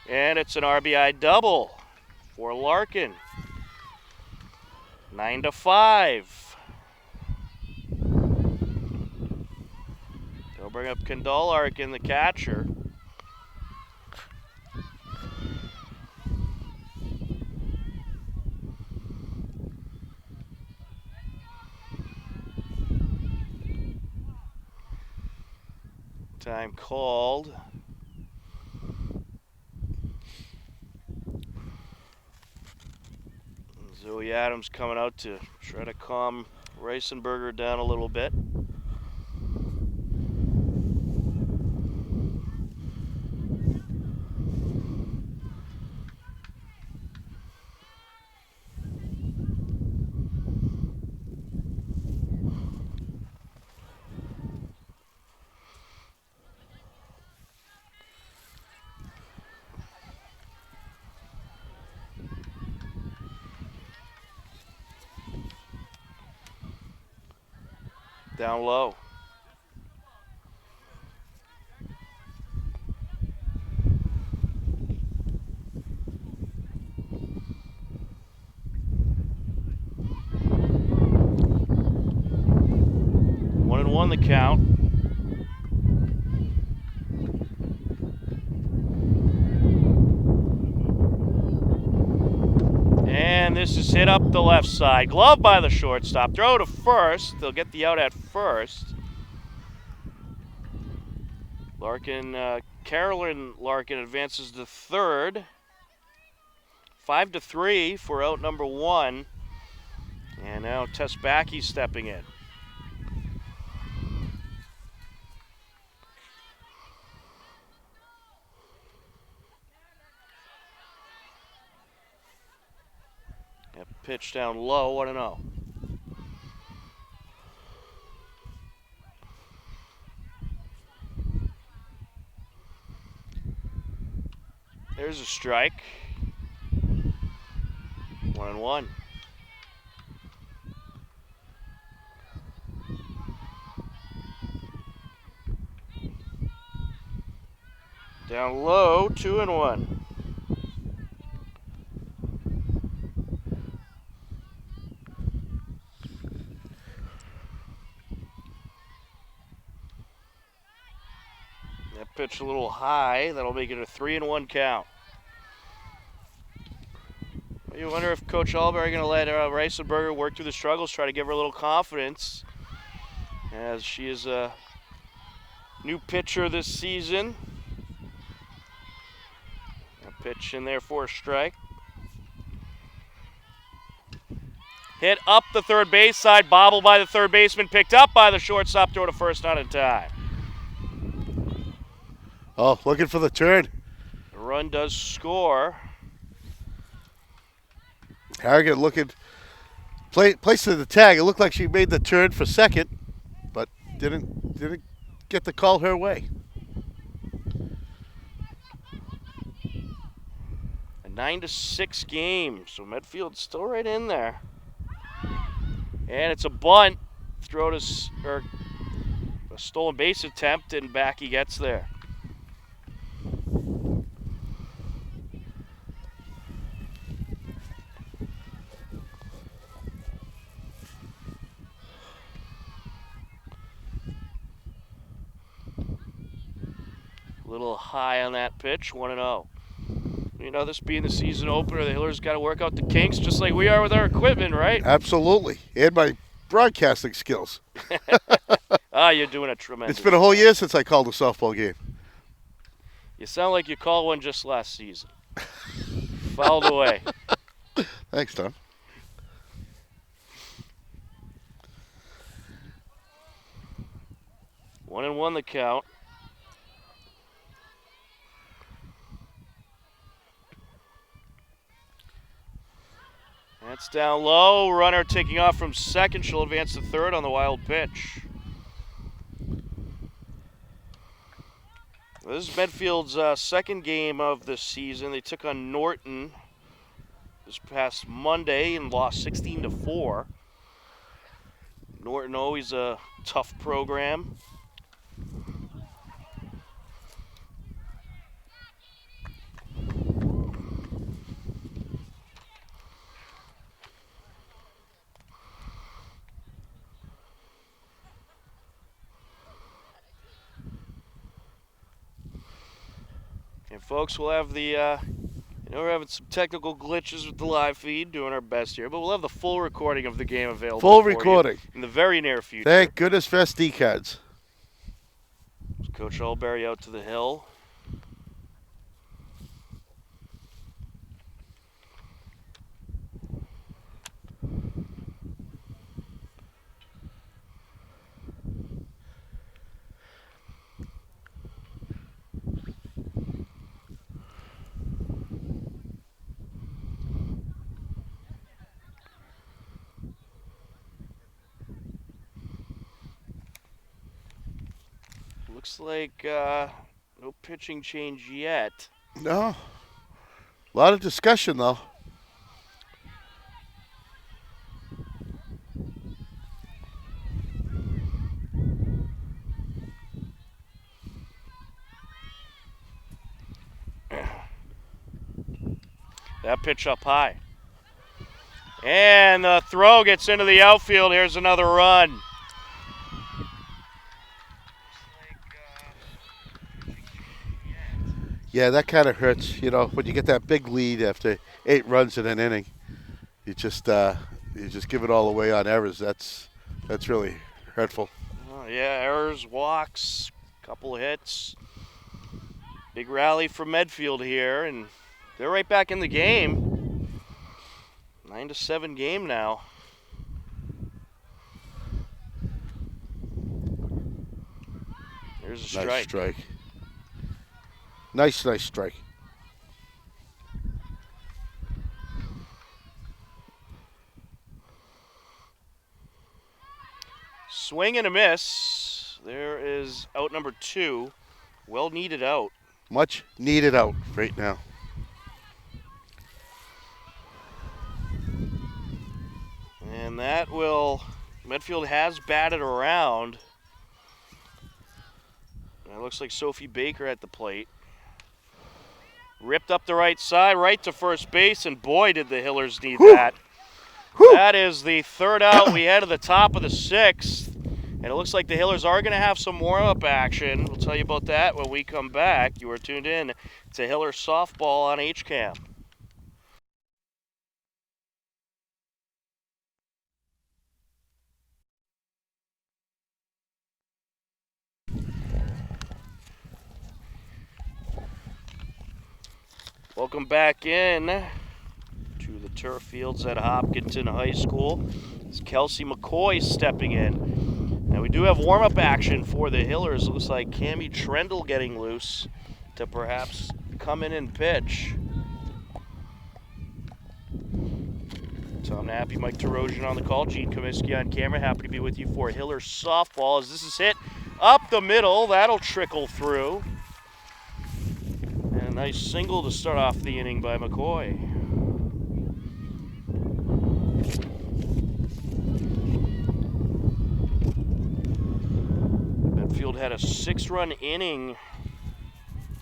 and it's an RBI double for Larkin. 9-5. They'll bring up Kendall Larkin, the catcher. Time called. Zoe Adams coming out to try to calm Reisenberger down a little bit. Down low. One and one the count. And this is hit up the left side. Glove by the shortstop. Throw to first. They'll get the out at first. Larkin, Carolyn Larkin advances to third. 5-3 for out number one. And now Tess Backey stepping in. Pitch down low, 1-0. There's a strike. 1-1. Down low, 2-1. That pitch a little high. That'll make it a 3-1 count. You wonder if Coach Alberry going to let Reisenberger work through the struggles, try to give her a little confidence, as she is a new pitcher this season. A pitch in there for a strike. Hit up the third base side, bobbled by the third baseman, picked up by the shortstop, throw to first, not in time. Oh, looking for the turn. The run does score. Harrigan looking, placing the tag. It looked like she made the turn for second, but didn't get the call her way. A 9-6 game, so Medfield's still right in there. And it's a bunt. Throw to a stolen base attempt, and back he gets there. A little high on that pitch, 1-0. You know, this being the season opener, the Hillers got to work out the kinks just like we are with our equipment, right? Absolutely. And my broadcasting skills. You're doing a tremendous It's been a whole year since I called a softball game. You sound like you called one just last season. Fouled away. Thanks, Tom. One and one the count. That's down low. Runner taking off from second. She'll advance to third on the wild pitch. This is Medfield's second game of the season. They took on Norton this past Monday and lost 16-4. Norton always a tough program. And folks, we'll have the, we're having some technical glitches with the live feed, doing our best here, but we'll have the full recording of the game available Full for recording. You in the very near future. Thank goodness for SD cards. Coach Alberry out to the hill. Looks like no pitching change yet. No. A lot of discussion, though. That pitch up high. And the throw gets into the outfield. Here's another run. Yeah, that kind of hurts. You know, when you get that big lead after 8 runs in an inning, you just give it all away on errors. That's really hurtful. Oh, yeah, errors, walks, couple of hits. Big rally from Medfield here, and they're right back in the game. 9-7 game now. There's a strike. Nice strike. Nice strike. Swing and a miss. There is out number 2. Well needed out. Much needed out right now. And that will, Medfield has batted around. It looks like Sophie Baker at the plate. Ripped up the right side, right to first base, and boy, did the Hillers need that. That is the third out. We head to the top of the 6th. And it looks like the Hillers are going to have some warm-up action. We'll tell you about that when we come back. You are tuned in to Hiller Softball on HCAM. Welcome back in to the turf fields at Hopkinton High School. It's Kelsey McCoy stepping in. Now we do have warm-up action for the Hillers. It looks like Cammie Trendle getting loose to perhaps come in and pitch. Tom Nappy, Mike Terosian on the call, Gene Comiskey on camera. Happy to be with you for Hiller Softball as this is hit up the middle. That'll trickle through. And a nice single to start off the inning by McCoy. Medfield had a 6-run inning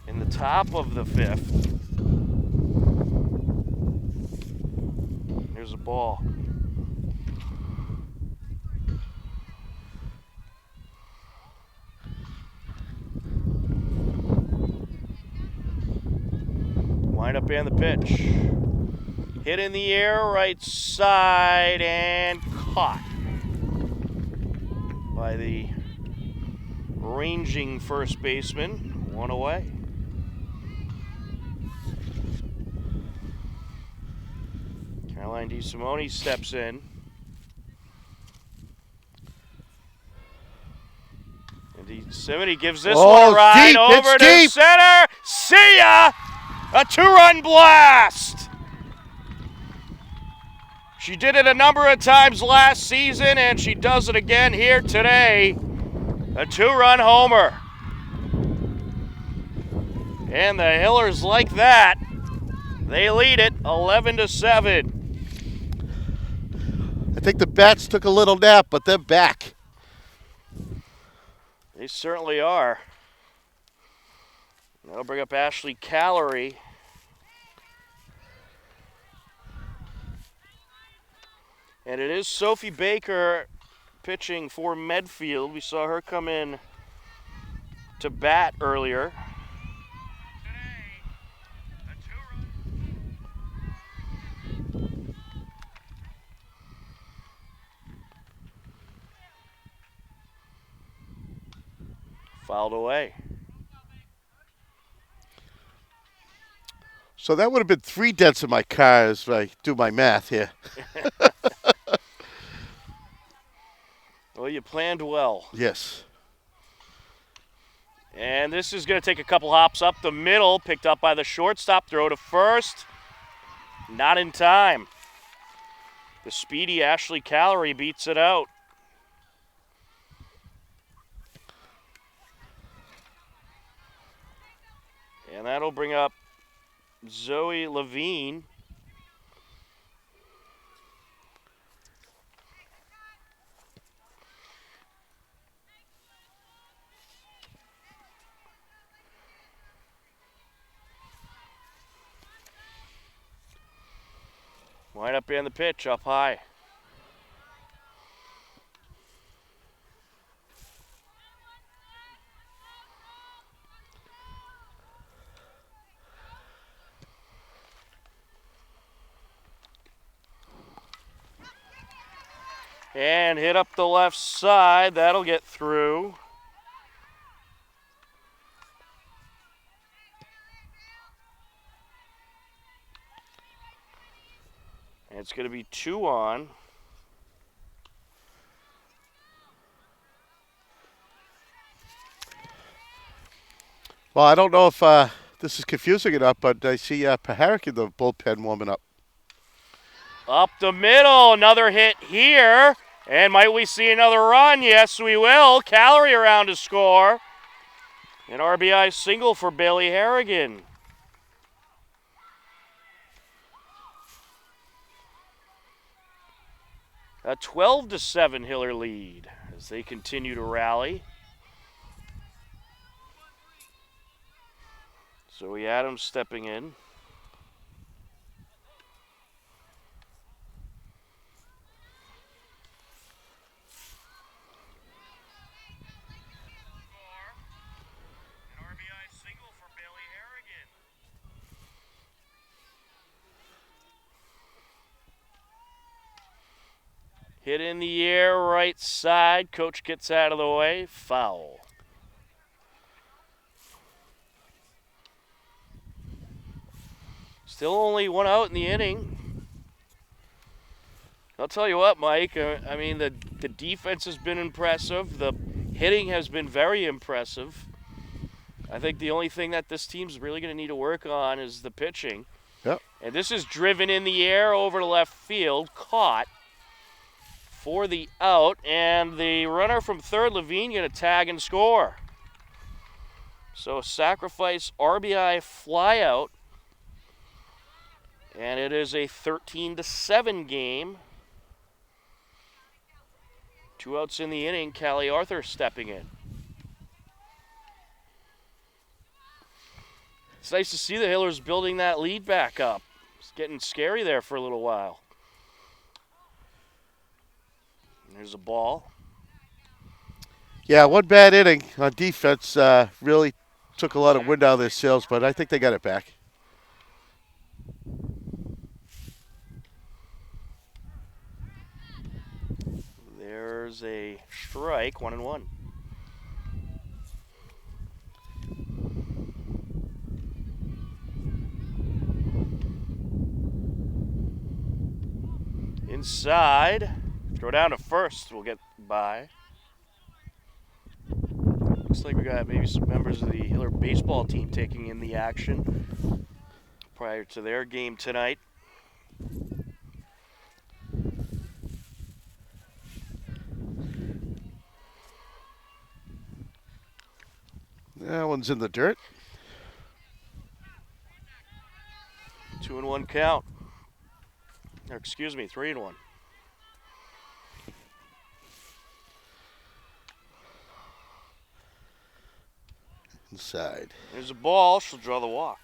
in the top of the 5th. There's a ball. Wind up and the pitch. Hit in the air, right side, and caught by the ranging first baseman. One away. Caroline DeSimone steps in. And DeSimone gives this one a ride deep, over to deep. center. See ya! A 2-run blast! She did it a number of times last season, and she does it again here today. A 2-run homer. And the Hillers like that. They lead it 11-7. I think the bats took a little nap, but they're back. They certainly are. That'll bring up Ashley Callery. And it is Sophie Baker pitching for Medfield. We saw her come in to bat earlier. Fouled away. So that would have been 3 dents in my car as I do my math here. Well, you planned well. Yes. And this is going to take a couple hops up the middle, picked up by the shortstop, throw to first. Not in time. The speedy Ashley Callery beats it out. And that'll bring up Zoe Levine. Wind up in the pitch, up high. And hit up the left side. That'll get through. And it's going to be 2 on. Well, I don't know if this is confusing enough, but I see Paharic in the bullpen warming up. Up the middle, another hit here. And might we see another run? Yes, we will. Callery around to score. An RBI single for Bailey Harrigan. A 12-7 Hiller lead as they continue to rally. Zoe Adams stepping in. Hit in the air, right side. Coach gets out of the way. Foul. Still only one out in the inning. I'll tell you what, Mike. I mean, the defense has been impressive. The hitting has been very impressive. I think the only thing that this team's really going to need to work on is the pitching. Yep. And this is driven in the air over to left field, caught for the out, and the runner from third, Levine, going to tag and score. So sacrifice RBI flyout, and it is a 13-7 game. 2 outs in the inning. Callie Arthur stepping in. It's nice to see the Hillers building that lead back up. It's getting scary there for a little while. And there's a ball. Yeah, one bad inning on defense really took a lot of wind out of their sails, but I think they got it back. There's a strike, 1-1. Inside, throw down to first, we'll get by. Looks like we got maybe some members of the Hiller baseball team taking in the action prior to their game tonight. That one's in the dirt. 2-1 count. Or excuse me, 3-1. Inside. There's a ball. She'll draw the walk.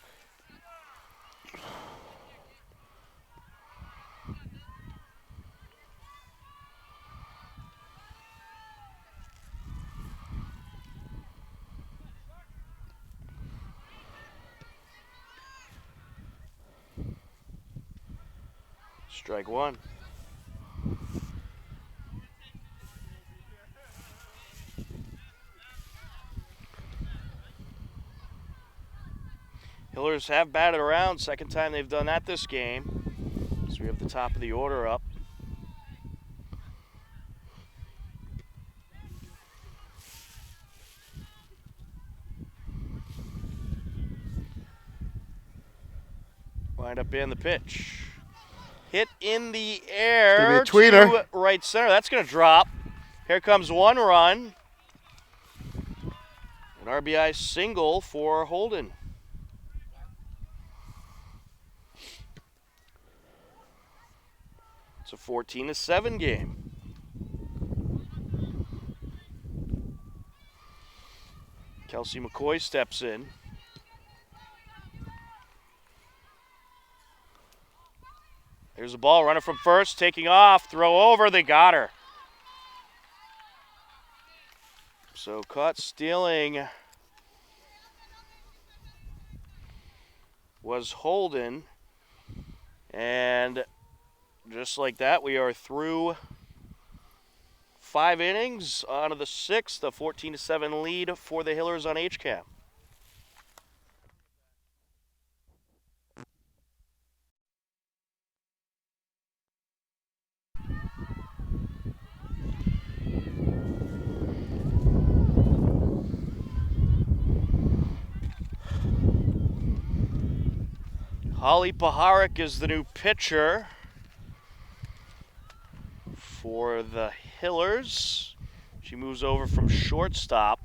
Strike one. Hillers have batted around. Second time they've done that this game. So we have the top of the order up. Wind up in the pitch. Hit in the air to right center. That's going to drop. Here comes one run. An RBI single for Holden. It's a 14-7 game. Kelsey McCoy steps in. Here's the ball, runner from first, taking off, throw over, they got her. So caught stealing was Holden, and just like that, we are through 5 innings, on to the 6th, a 14-7 lead for the Hillers on HCAM. Holly Paharic is the new pitcher for the Hillers. She moves over from shortstop.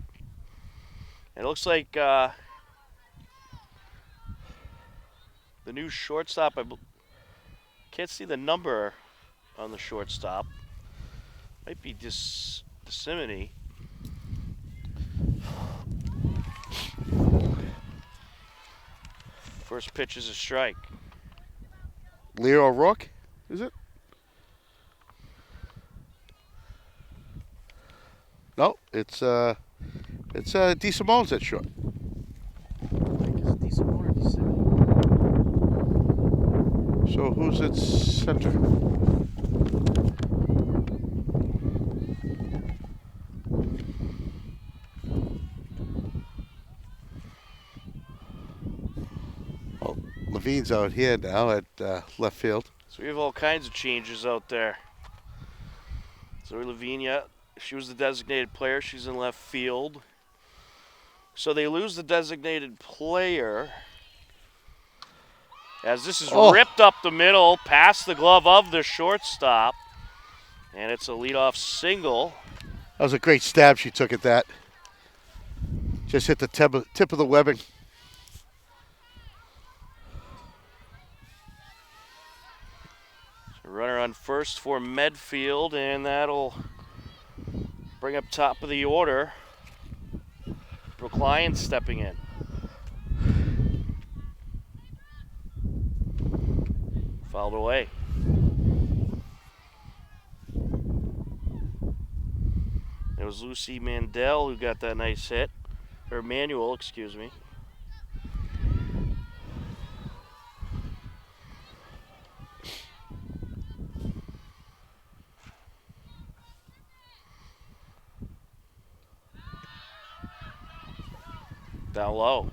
It looks like the new shortstop, I can't see the number on the shortstop. Might be Dissimony. First pitch is a strike. Leo O'Rourke, is it? No, it's D. Simone's at short. So who's at center? Levine's out here now at left field. So we have all kinds of changes out there. Zoe Lavinia, she was the designated player. She's in left field. So they lose the designated player. As this is ripped up the middle, past the glove of the shortstop. And it's a leadoff single. That was a great stab she took at that. Just hit the tip of the webbing. Runner on first for Medfield, and that'll bring up top of the order. Brookline stepping in. Fouled away. It was Lucy Mandel who got that nice hit. Or Manuel, excuse me. Down low.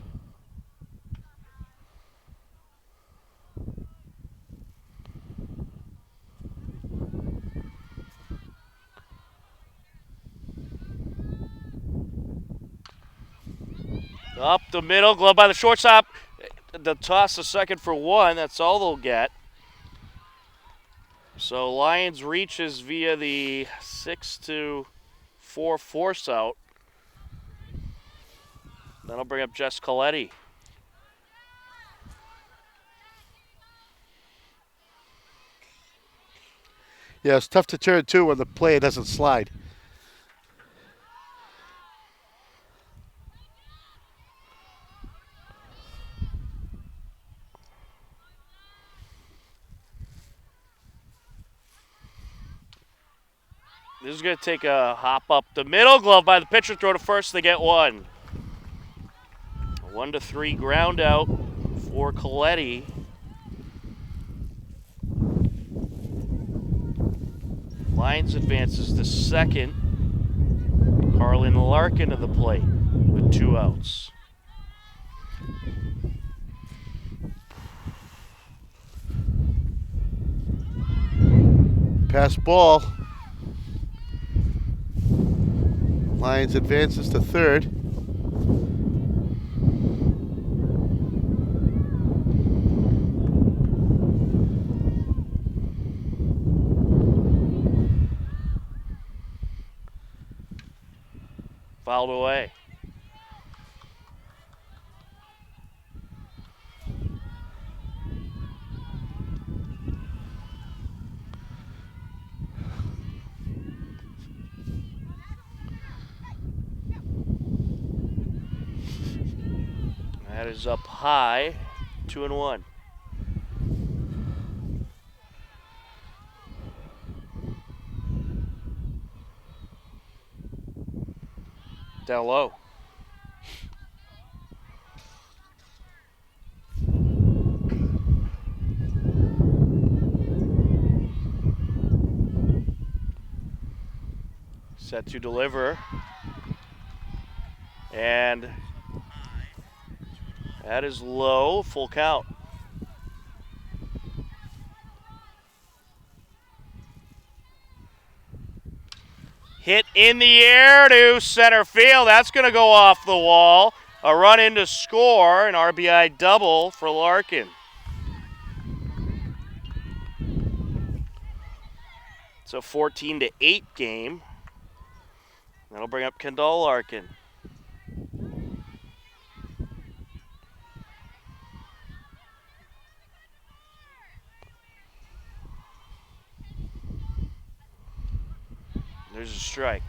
Up the middle, glove by the shortstop. The toss to second for one. That's all they'll get. So Lions reaches via the 6-4 force out. That'll bring up Jess Coletti. Yeah, it's tough to turn too when the play doesn't slide. This is going to take a hop up the middle. Glove by the pitcher. Throw to first. They get one. 1-3 ground out for Coletti. Lions advances to second. Carlin Larkin to the plate with 2 outs. Pass ball. Lions advances to third. Fouled away. That is up high, 2-1. Down low. Set to deliver. And that is low, full count. Hit in the air to center field. That's going to go off the wall. A run in to score, an RBI double for Larkin. It's a 14-8 game. That'll bring up Kendall Larkin. There's a strike.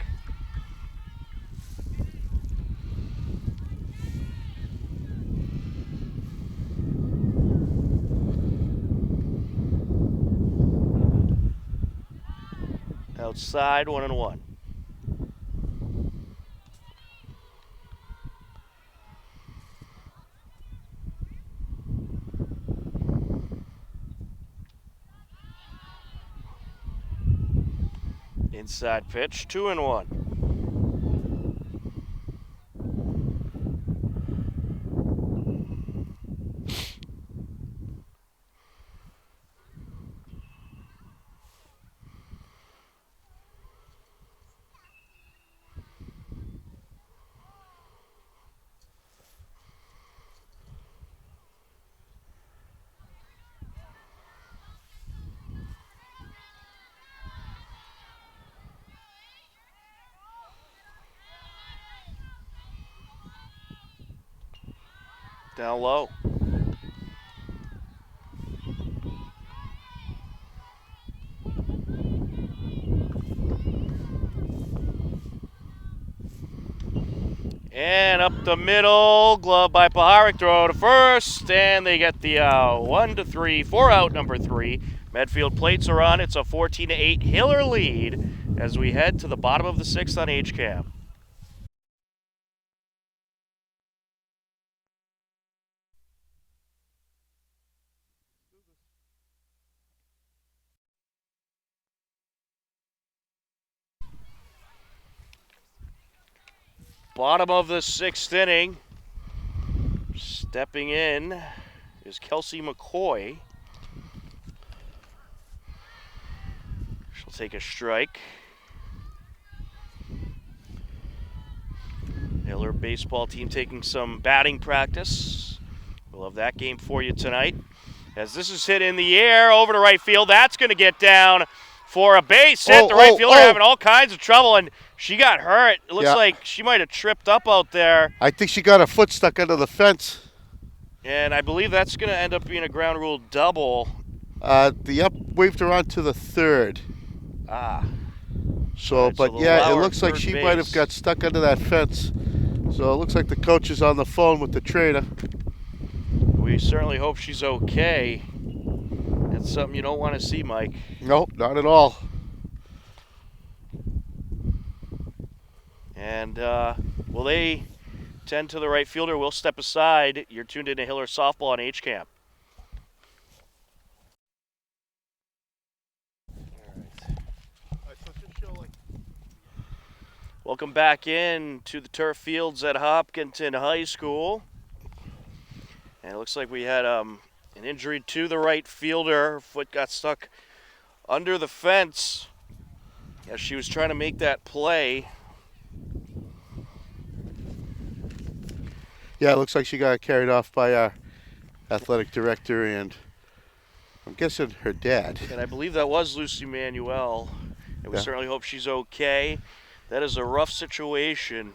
Outside, 1-1. Inside pitch, 2-1. Down low. And up the middle, glove by Paharic, throw to first, and they get the 1-3, 4 out, number 3. Medfield plates are on. It's a 14-8 Hiller lead as we head to the bottom of the 6th on HCAM. Bottom of the 6th inning. Stepping in is Kelsey McCoy. She'll take a strike. Hiller baseball team taking some batting practice. We'll have that game for you tonight. As this is hit in the air over to right field, that's going to get down for a base hit. The right fielder having all kinds of trouble, and she got hurt. It looks like she might have tripped up out there. I think she got her foot stuck under the fence. And I believe that's going to end up being a ground rule double. The up waved her on to the third. So, right, but so yeah, it looks like she might have got stuck under that fence. So it looks like the coach is on the phone with the trainer. We certainly hope she's okay. That's something you don't want to see, Mike. Nope, not at all. And will they tend to the right fielder? We'll step aside. You're tuned in to Hiller Softball on HCAM. Welcome back in to the turf fields at Hopkinton High School. And it looks like we had an injury to the right fielder. Her foot got stuck under the fence as she was trying to make that play. Yeah, it looks like she got carried off by our athletic director and I'm guessing her dad. And I believe that was Lucy Manuel. And we certainly hope she's okay. That is a rough situation.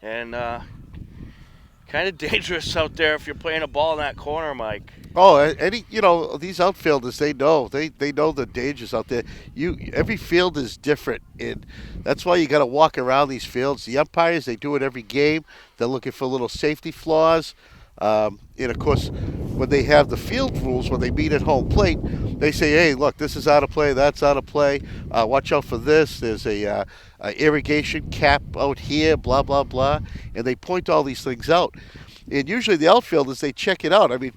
And kind of dangerous out there if you're playing a ball in that corner, Mike. Oh, these outfielders, they know the dangers out there. Every field is different, and that's why you got to walk around these fields. The umpires, they do it every game. They're looking for little safety flaws. And of course, when they have the field rules, when they meet at home plate, they say, hey, look, this is out of play, that's out of play. Watch out for this. There's a irrigation cap out here, blah, blah, blah. And they point all these things out. And usually the outfielders, they check it out. I mean,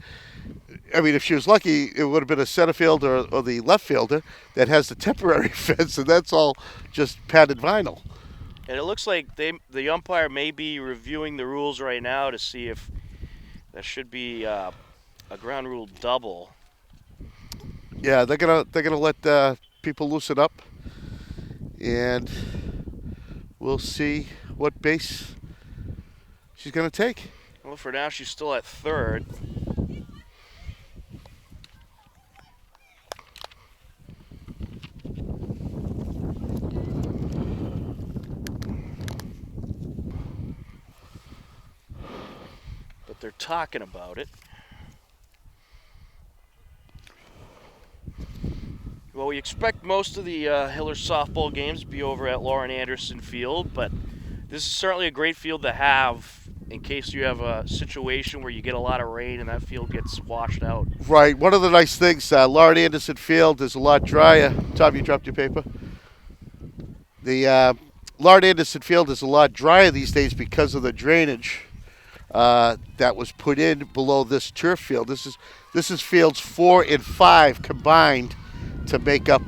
if she was lucky, it would have been a center fielder or the left fielder that has the temporary fence, and that's all just padded vinyl. And it looks like the umpire may be reviewing the rules right now to see if that should be a ground rule double. Yeah, they're gonna let people loosen up, and we'll see what base she's gonna take. Well, for now, she's still at third. But they're talking about it. Well, we expect most of the Hiller softball games to be over at Lauren Anderson Field, but this is certainly a great field to have in case you have a situation where you get a lot of rain and that field gets washed out. Right. One of the nice things, Lauren Anderson Field is a lot drier. Tom, you dropped your paper. The Lauren Anderson Field is a lot drier these days because of the drainage that was put in below this turf field. This is fields 4 and 5 combined to make up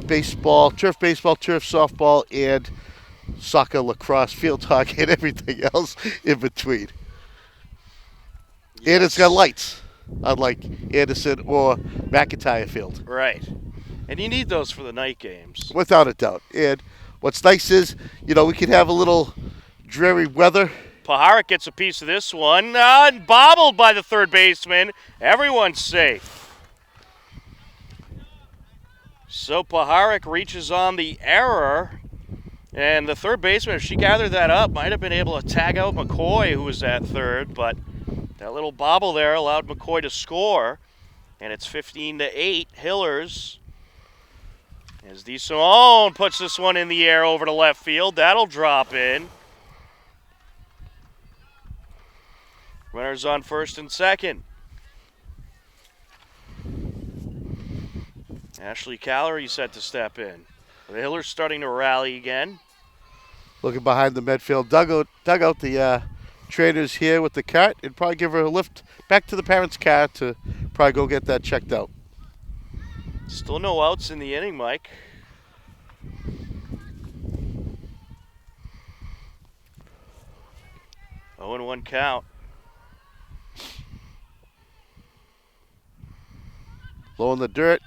baseball, turf softball, and soccer, lacrosse, field hockey, and everything else in between. Yes. And it's got lights, unlike Anderson or McIntyre Field. Right. And you need those for the night games. Without a doubt. And what's nice is, we can have a little dreary weather. Paharic gets a piece of this one, and bobbled by the third baseman. Everyone's safe. So Paharic reaches on the error And the third baseman, if she gathered that up, might have been able to tag out McCoy, who was at third, but that little bobble there allowed McCoy to score. And it's 15-8, Hillers. As DeSimone puts this one in the air over to left field. That'll drop in. Runners on first and second. Ashley Callery set to step in. The Hillers starting to rally again. Looking behind the Medfield dugout, the trainers here with the cart, and probably give her a lift back to the parents' car to probably go get that checked out. Still no outs in the inning, Mike. Oh, and 1 count. Low in the dirt.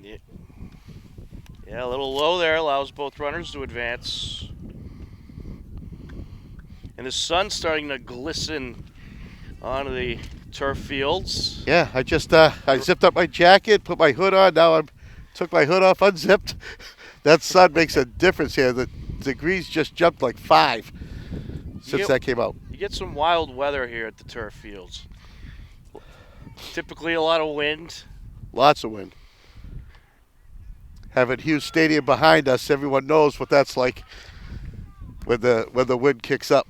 Yeah, a little low there, allows both runners to advance. And the sun's starting to glisten onto the turf fields. Yeah, I just I zipped up my jacket, put my hood on. Now I took my hood off, unzipped. That sun makes a difference here. The degrees just jumped like 5 since that came out. You get some wild weather here at the turf fields. Typically a lot of wind. Lots of wind. Having Hughes Stadium behind us, everyone knows what that's like when the wind kicks up.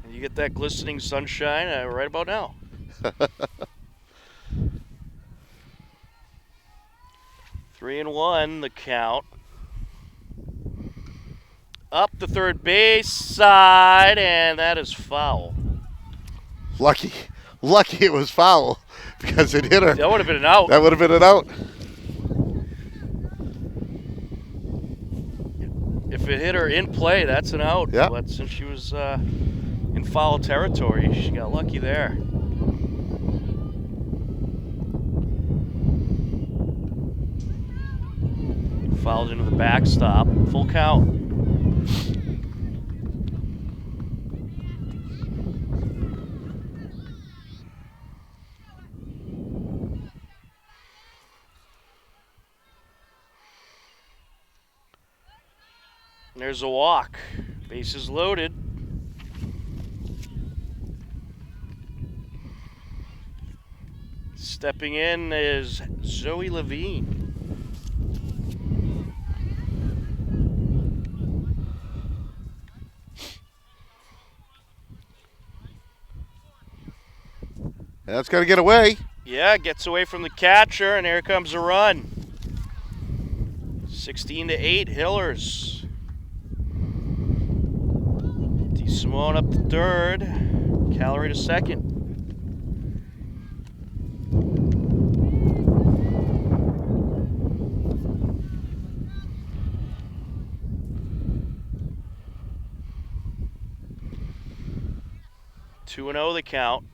And you get that glistening sunshine right about now. Three and 1, the count. Up the third base side, and that is foul. Lucky it was foul because it hit her. That would have been an out. That would have been an out. If it hit her in play, that's an out. Yeah. But since she was in foul territory, she got lucky there. Fouled into the backstop. Full count. There's a walk. Bases loaded. Stepping in is Zoe Levine. That's got to get away. Yeah, gets away from the catcher, and here comes a run. 16-8, Hillers. DeSimone up to third. Callery to second. Two and 0 the count.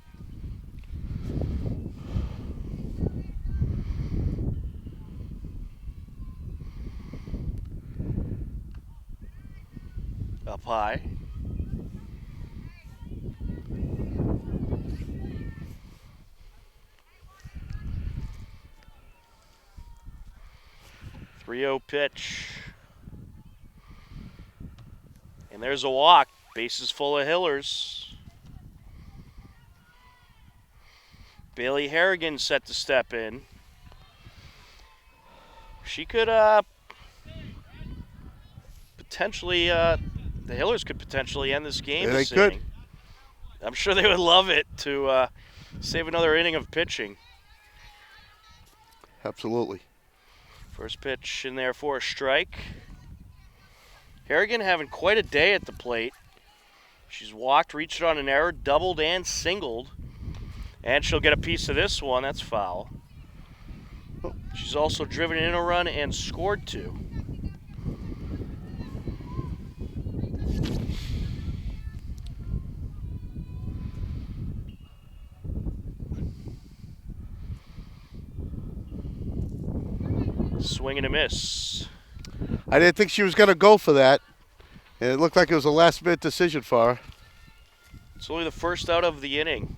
Up high. Three-0 pitch. And there's a walk. Bases full of Hillers. Bailey Harrigan set to step in. She could potentially, the Hillers could potentially end this game. Yeah, they could. I'm sure they would love it to save another inning of pitching. Absolutely. First pitch in there for a strike. Harrigan having quite a day at the plate. She's walked, reached on an error, doubled and singled. And she'll get a piece of this one. That's foul. She's also driven in a run and scored 2. Swing and a miss. I didn't think she was going to go for that. And it looked like it was a last-minute decision for her. It's only the first out of the inning.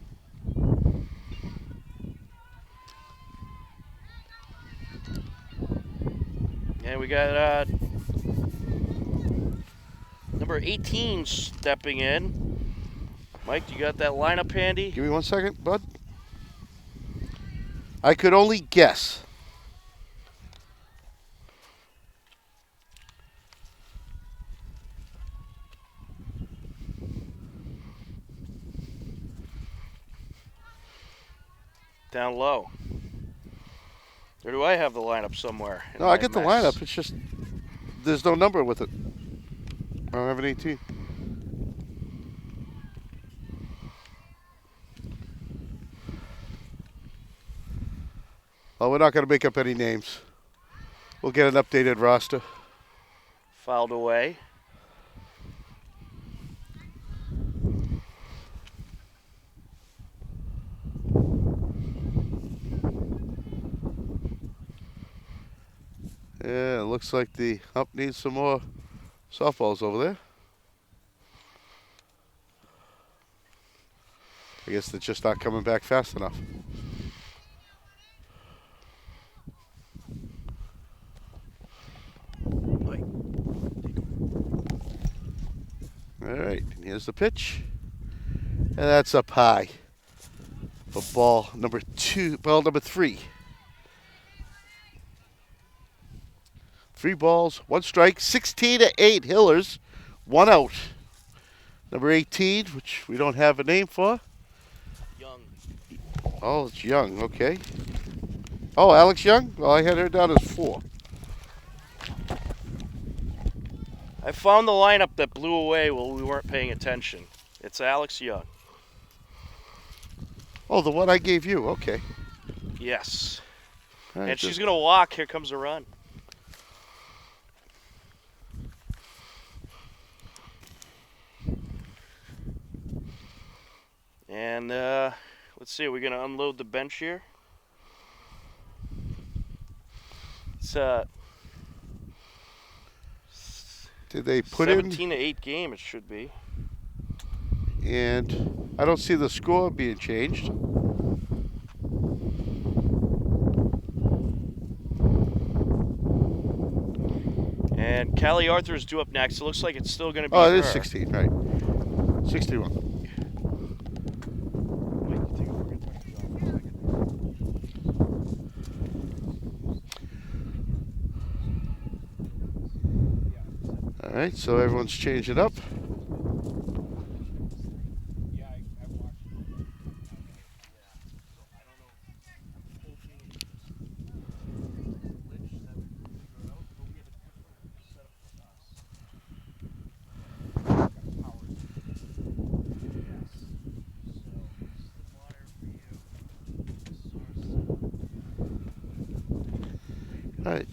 And we got Number 18 stepping in. Mike, you got that lineup handy? Give me 1 second, bud. I could only guess. Down low. Or do I have the lineup somewhere? No, I get the lineup. It's just there's no number with it. I don't have an 18. Oh, we're not going to make up any names. We'll get an updated roster. Fouled away. Yeah, it looks like the Hump needs some more softballs over there. I guess they're just not coming back fast enough. All right, here's the pitch. And that's up high for ball number 3. 3 balls, 1 strike, 16-8 Hillers, 1 out. Number 18, which we don't have a name for. Young. Oh, it's Young, okay. Oh, Alex Young? Well, I had her down as 4. I found the lineup that blew away while we weren't paying attention. It's Alex Young. Oh, the one I gave you, okay. Yes. Right, and she's going to walk. Here comes a run. And let's see, are we going to unload the bench here? It's did they put in 17-8 game, it should be. And I don't see the score being changed. And Callie Arthur is due up next. It looks like it's still going to be Oh, her. it is 16, right. 61. All right, so everyone's changing up. All right.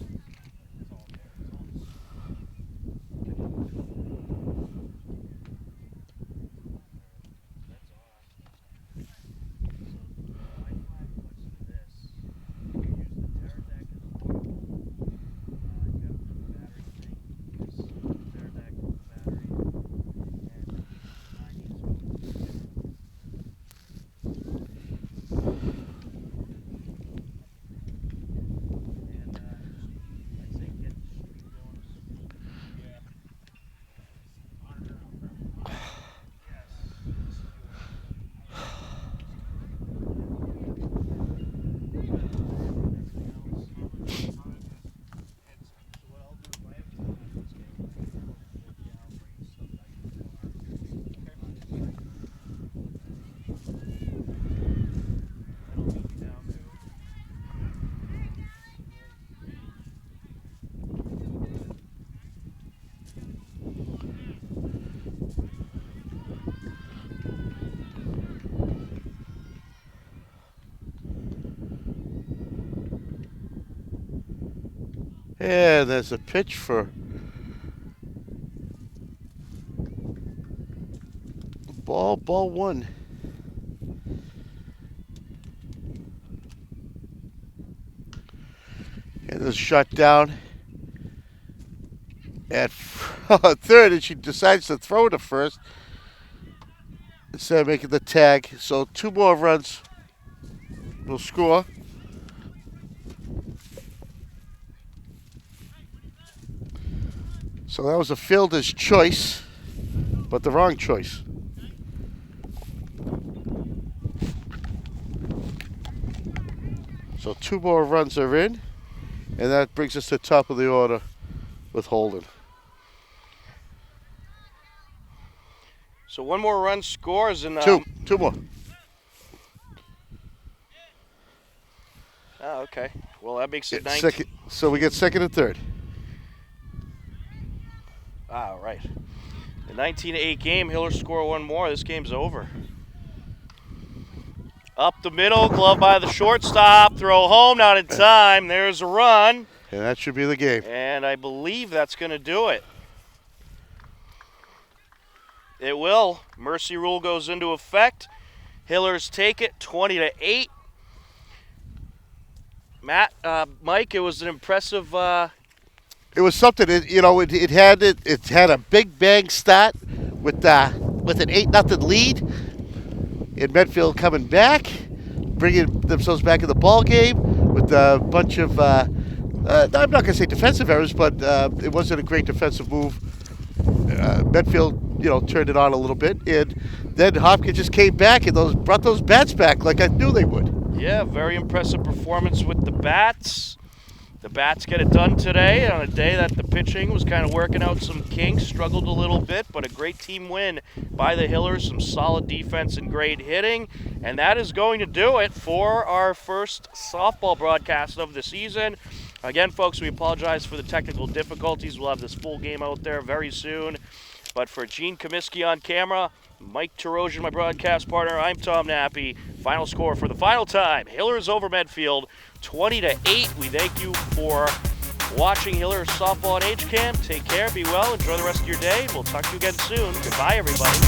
And there's a pitch for ball 1. And there's a shot down at third, and she decides to throw to first instead of making the tag. So 2 more runs will score. So that was a fielder's choice. but the wrong choice. So 2 more runs are in, and that brings us to the top of the order with Holden. So 1 more run scores and Two more. Oh, okay. Well, that makes it 19. Second, so we get second and third. Ah, right. The 19-8 game. Hillers score 1 more. This game's over. Up the middle, glove by the shortstop. Throw home, not in time. There's a run. And that should be the game. And I believe that's going to do it. It will. Mercy rule goes into effect. Hillers take it 20-8. Matt, Mike, it was an impressive. It was something. It had a big bang start with an 8-0 lead. And Medfield coming back, bringing themselves back in the ball game with a bunch of. I'm not going to say defensive errors, but it wasn't a great defensive move. Medfield, turned it on a little bit, and then Hopkins just came back and brought those bats back like I knew they would. Yeah, very impressive performance with the bats. The bats get it done today on a day that the pitching was kind of working out some kinks, struggled a little bit, but a great team win by the Hillers, some solid defense and great hitting. And that is going to do it for our first softball broadcast of the season. Again, folks, we apologize for the technical difficulties. We'll have this full game out there very soon. But for Gene Comiskey on camera, Mike Terosian, my broadcast partner, I'm Tom Nappy. Final score for the final time, Hillers over Medfield, 20-8. We thank you for watching Hillers softball on HCAM. Take care, be well, enjoy the rest of your day. We'll talk to you again soon. Goodbye, everybody.